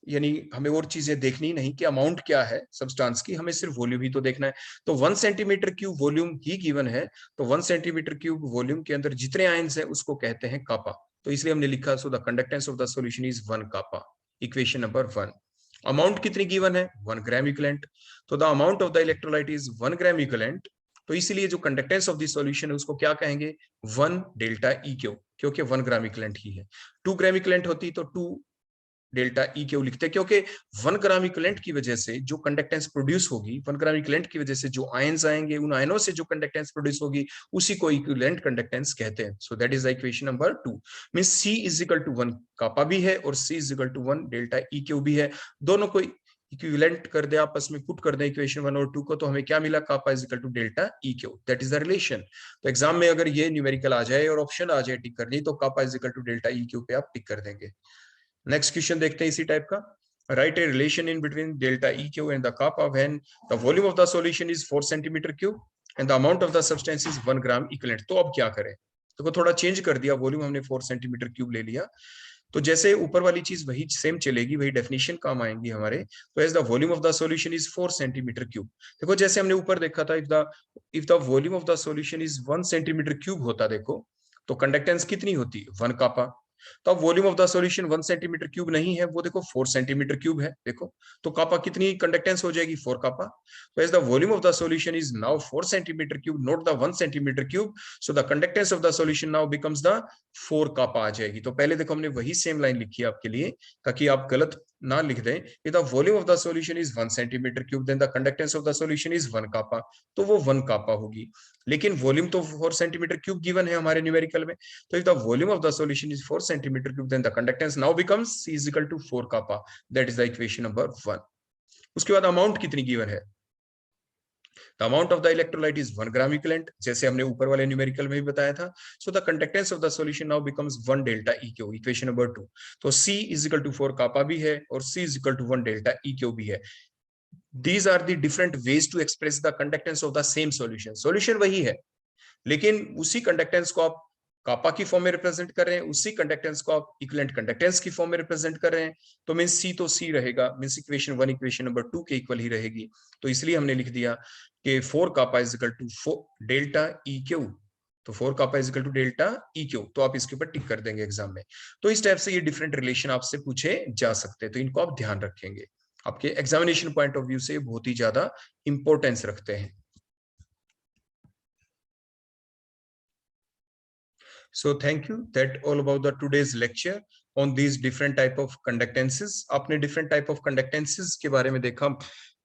यानी हमें और चीजें देखनी नहीं कि अमाउंट क्या है सब्सटेंस की, हमें सिर्फ वॉल्यूम ही तो देखना है। तो 1 सेंटीमीटर क्यूब वॉल्यूम ही गिवन है, तो 1 सेंटीमीटर क्यूब वॉल्यूम के अंदर जितने आयंस हैं उसको कहते हैं kappa। तो इसलिए हमने लिखा सो the conductance of the solution is 1 kappa, equation number 1। Amount कितनी गिवन है, 1 ग्राम इक्विवेलेंट, तो the amount of the electrolyte is 1 gram equivalent. तो इसीलिए जो कंडक्टेंस ऑफ द सॉल्यूशन है उसको क्या कहेंगे, 1 डेल्टा ई क्यू, क्योंकि 1 ग्राम इक्विवेलेंट ही है। 2 ग्राम इक्विवेलेंट होती तो 2 डेल्टा ई क्यू लिखते, क्योंकि 1 ग्राम इक्विवेलेंट की वजह से जो कंडक्टेंस प्रोड्यूस होगी, 1 ग्राम इक्विवेलेंट की वजह से जो आयंस आएंगे, उन आयनों से जो कंडक्टेंस प्रोड्यूस होगी उसी को इक्विवेलेंट कंडक्टेंस कहते हैं। So that is the equation number 2। Means C is equal to 1 kappa भी है और C is equal to 1 delta E Q भी है। दोनों को इक्विवेलेंट कर दे, आपस में पुट कर दे इक्वेशन 1 और 2 को, तो हमें क्या मिला, kappa is equal to delta E Q, that is the relation. तो एग्जाम में अगर ये न्यूमेरिकल आ जाए और ऑप्शन आ जाए टिक करनी, तो kappa is equal to delta E Q पे आप टिक कर देंगे। नेक्स्ट क्वेश्चन देखते हैं इसी टाइप का, right a relation in between delta E Q and the kappa when the volume of the solution is 4 centimetre cube and the amount of the substance is 1 gram equivalent. तो अब क्या करें, तो थोड़ा चेंज कर दिया, volume हमने 4 centimetre cube ले लिया, तो जैसे ऊपर वाली चीज वही सेम चलेगी, वही डेफिनेशन काम आएंगी हमारे। तो as the volume of the solution is 4 centimetre cube, देखो जैसे हमने ऊपर देखा था, if the volume of the solution is 1 centimetre cube होता, देखो तो कंडक्टेंस कितनी होती, 1 kappa। तो अब volume of the solution 1 centimetre cube नहीं है, वो देखो 4 सेंटीमीटर क्यूब है, देखो तो kappa कितनी कंडक्टेंस हो जाएगी, 4 kappa। तो as the volume of the solution is now 4 centimetre cube, not the 1 centimetre cube, so the conductance of the solution now becomes the 4 kappa आ जाएगी। तो पहले देखो हमने वही सेम लाइन लिखी है आपके लिए, ताकि आप गलत ना लिख दें कि the volume of the solution is 1 centimetre cube, then the conductance of the solution is 1 kappa, तो वो 1 kappa होगी। लेकिन वॉल्यूम तो 4 सेंटीमीटर क्यूब गिवन है हमारे न्यूमेरिकल में, तो if the volume of the solution is 4 centimeter cube, then the conductance now becomes C is equal to 4 kappa. That is the equation number 1. उसके बाद अमाउंट कितनी गिवन है? The amount of the electrolyte is 1 gram equivalent, जैसे हमने ऊपर वाले numerical में भी बताया था. So the conductance of the solution now becomes 1 delta EQ, equation number 2. तो C is equal to 4 kappa भी है और C is equal to 1 delta EQ भी है. These are the different ways to express the conductance of the same solution. Solution वही है, लेकिन उसी कंडक्टेंस को आप कापा की फॉर्म में रिप्रेजेंट कर रहे हैं, उसी कंडक्टेंस को आप इक्विवेलेंट कंडक्टेंस की फॉर्म में रिप्रेजेंट कर रहे हैं. तो मींस सी तो सी रहेगा, मींस इक्वेशन 1 इक्वेशन नंबर 2 के इक्वल ही रहेगी. तो इसलिए हमने लिख दिया कि 4 kappa is equal to delta E Q. तो 4 kappa is equal to delta E Q. तो आप इसके ऊपर टिक कर देंगे एग्जाम में. तो इस टाइप से ये डिफरेंट रिलेशन आपसे पूछे जा सकते हैं, तो इनको आप ध्यान रखेंगे. आपके एग्जामिनेशन पॉइंट ऑफ व्यू से बहुत ही ज्यादा इंपॉर्टेंस रखते हैं. So thank you. That all about the today's lecture on these different type of conductances. आपने different type of conductances के बारे में देखा.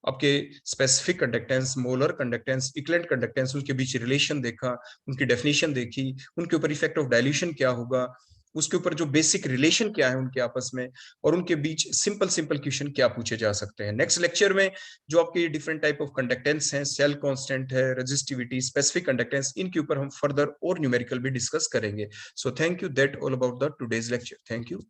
आपके specific conductance, molar conductance, equivalent conductance, उनके बीच रिलेशन देखा, उनकी डेफिनेशन देखी, उनके ऊपर इफेक्ट ऑफ डाइल्यूशन क्या होगा, उसके ऊपर जो बेसिक रिलेशन क्या है उनके आपस में, और उनके बीच सिंपल क्वेश्चन क्या पूछे जा सकते हैं. नेक्स्ट लेक्चर में जो आपके डिफरेंट टाइप ऑफ कंडक्टेंस हैं, सेल कांस्टेंट है, रेजिस्टिविटी, स्पेसिफिक कंडक्टेंस, इनके ऊपर हम फर्दर और न्यूमेरिकल भी डिस्कस करेंगे. So thank you. That all about the today's lecture. Thank you.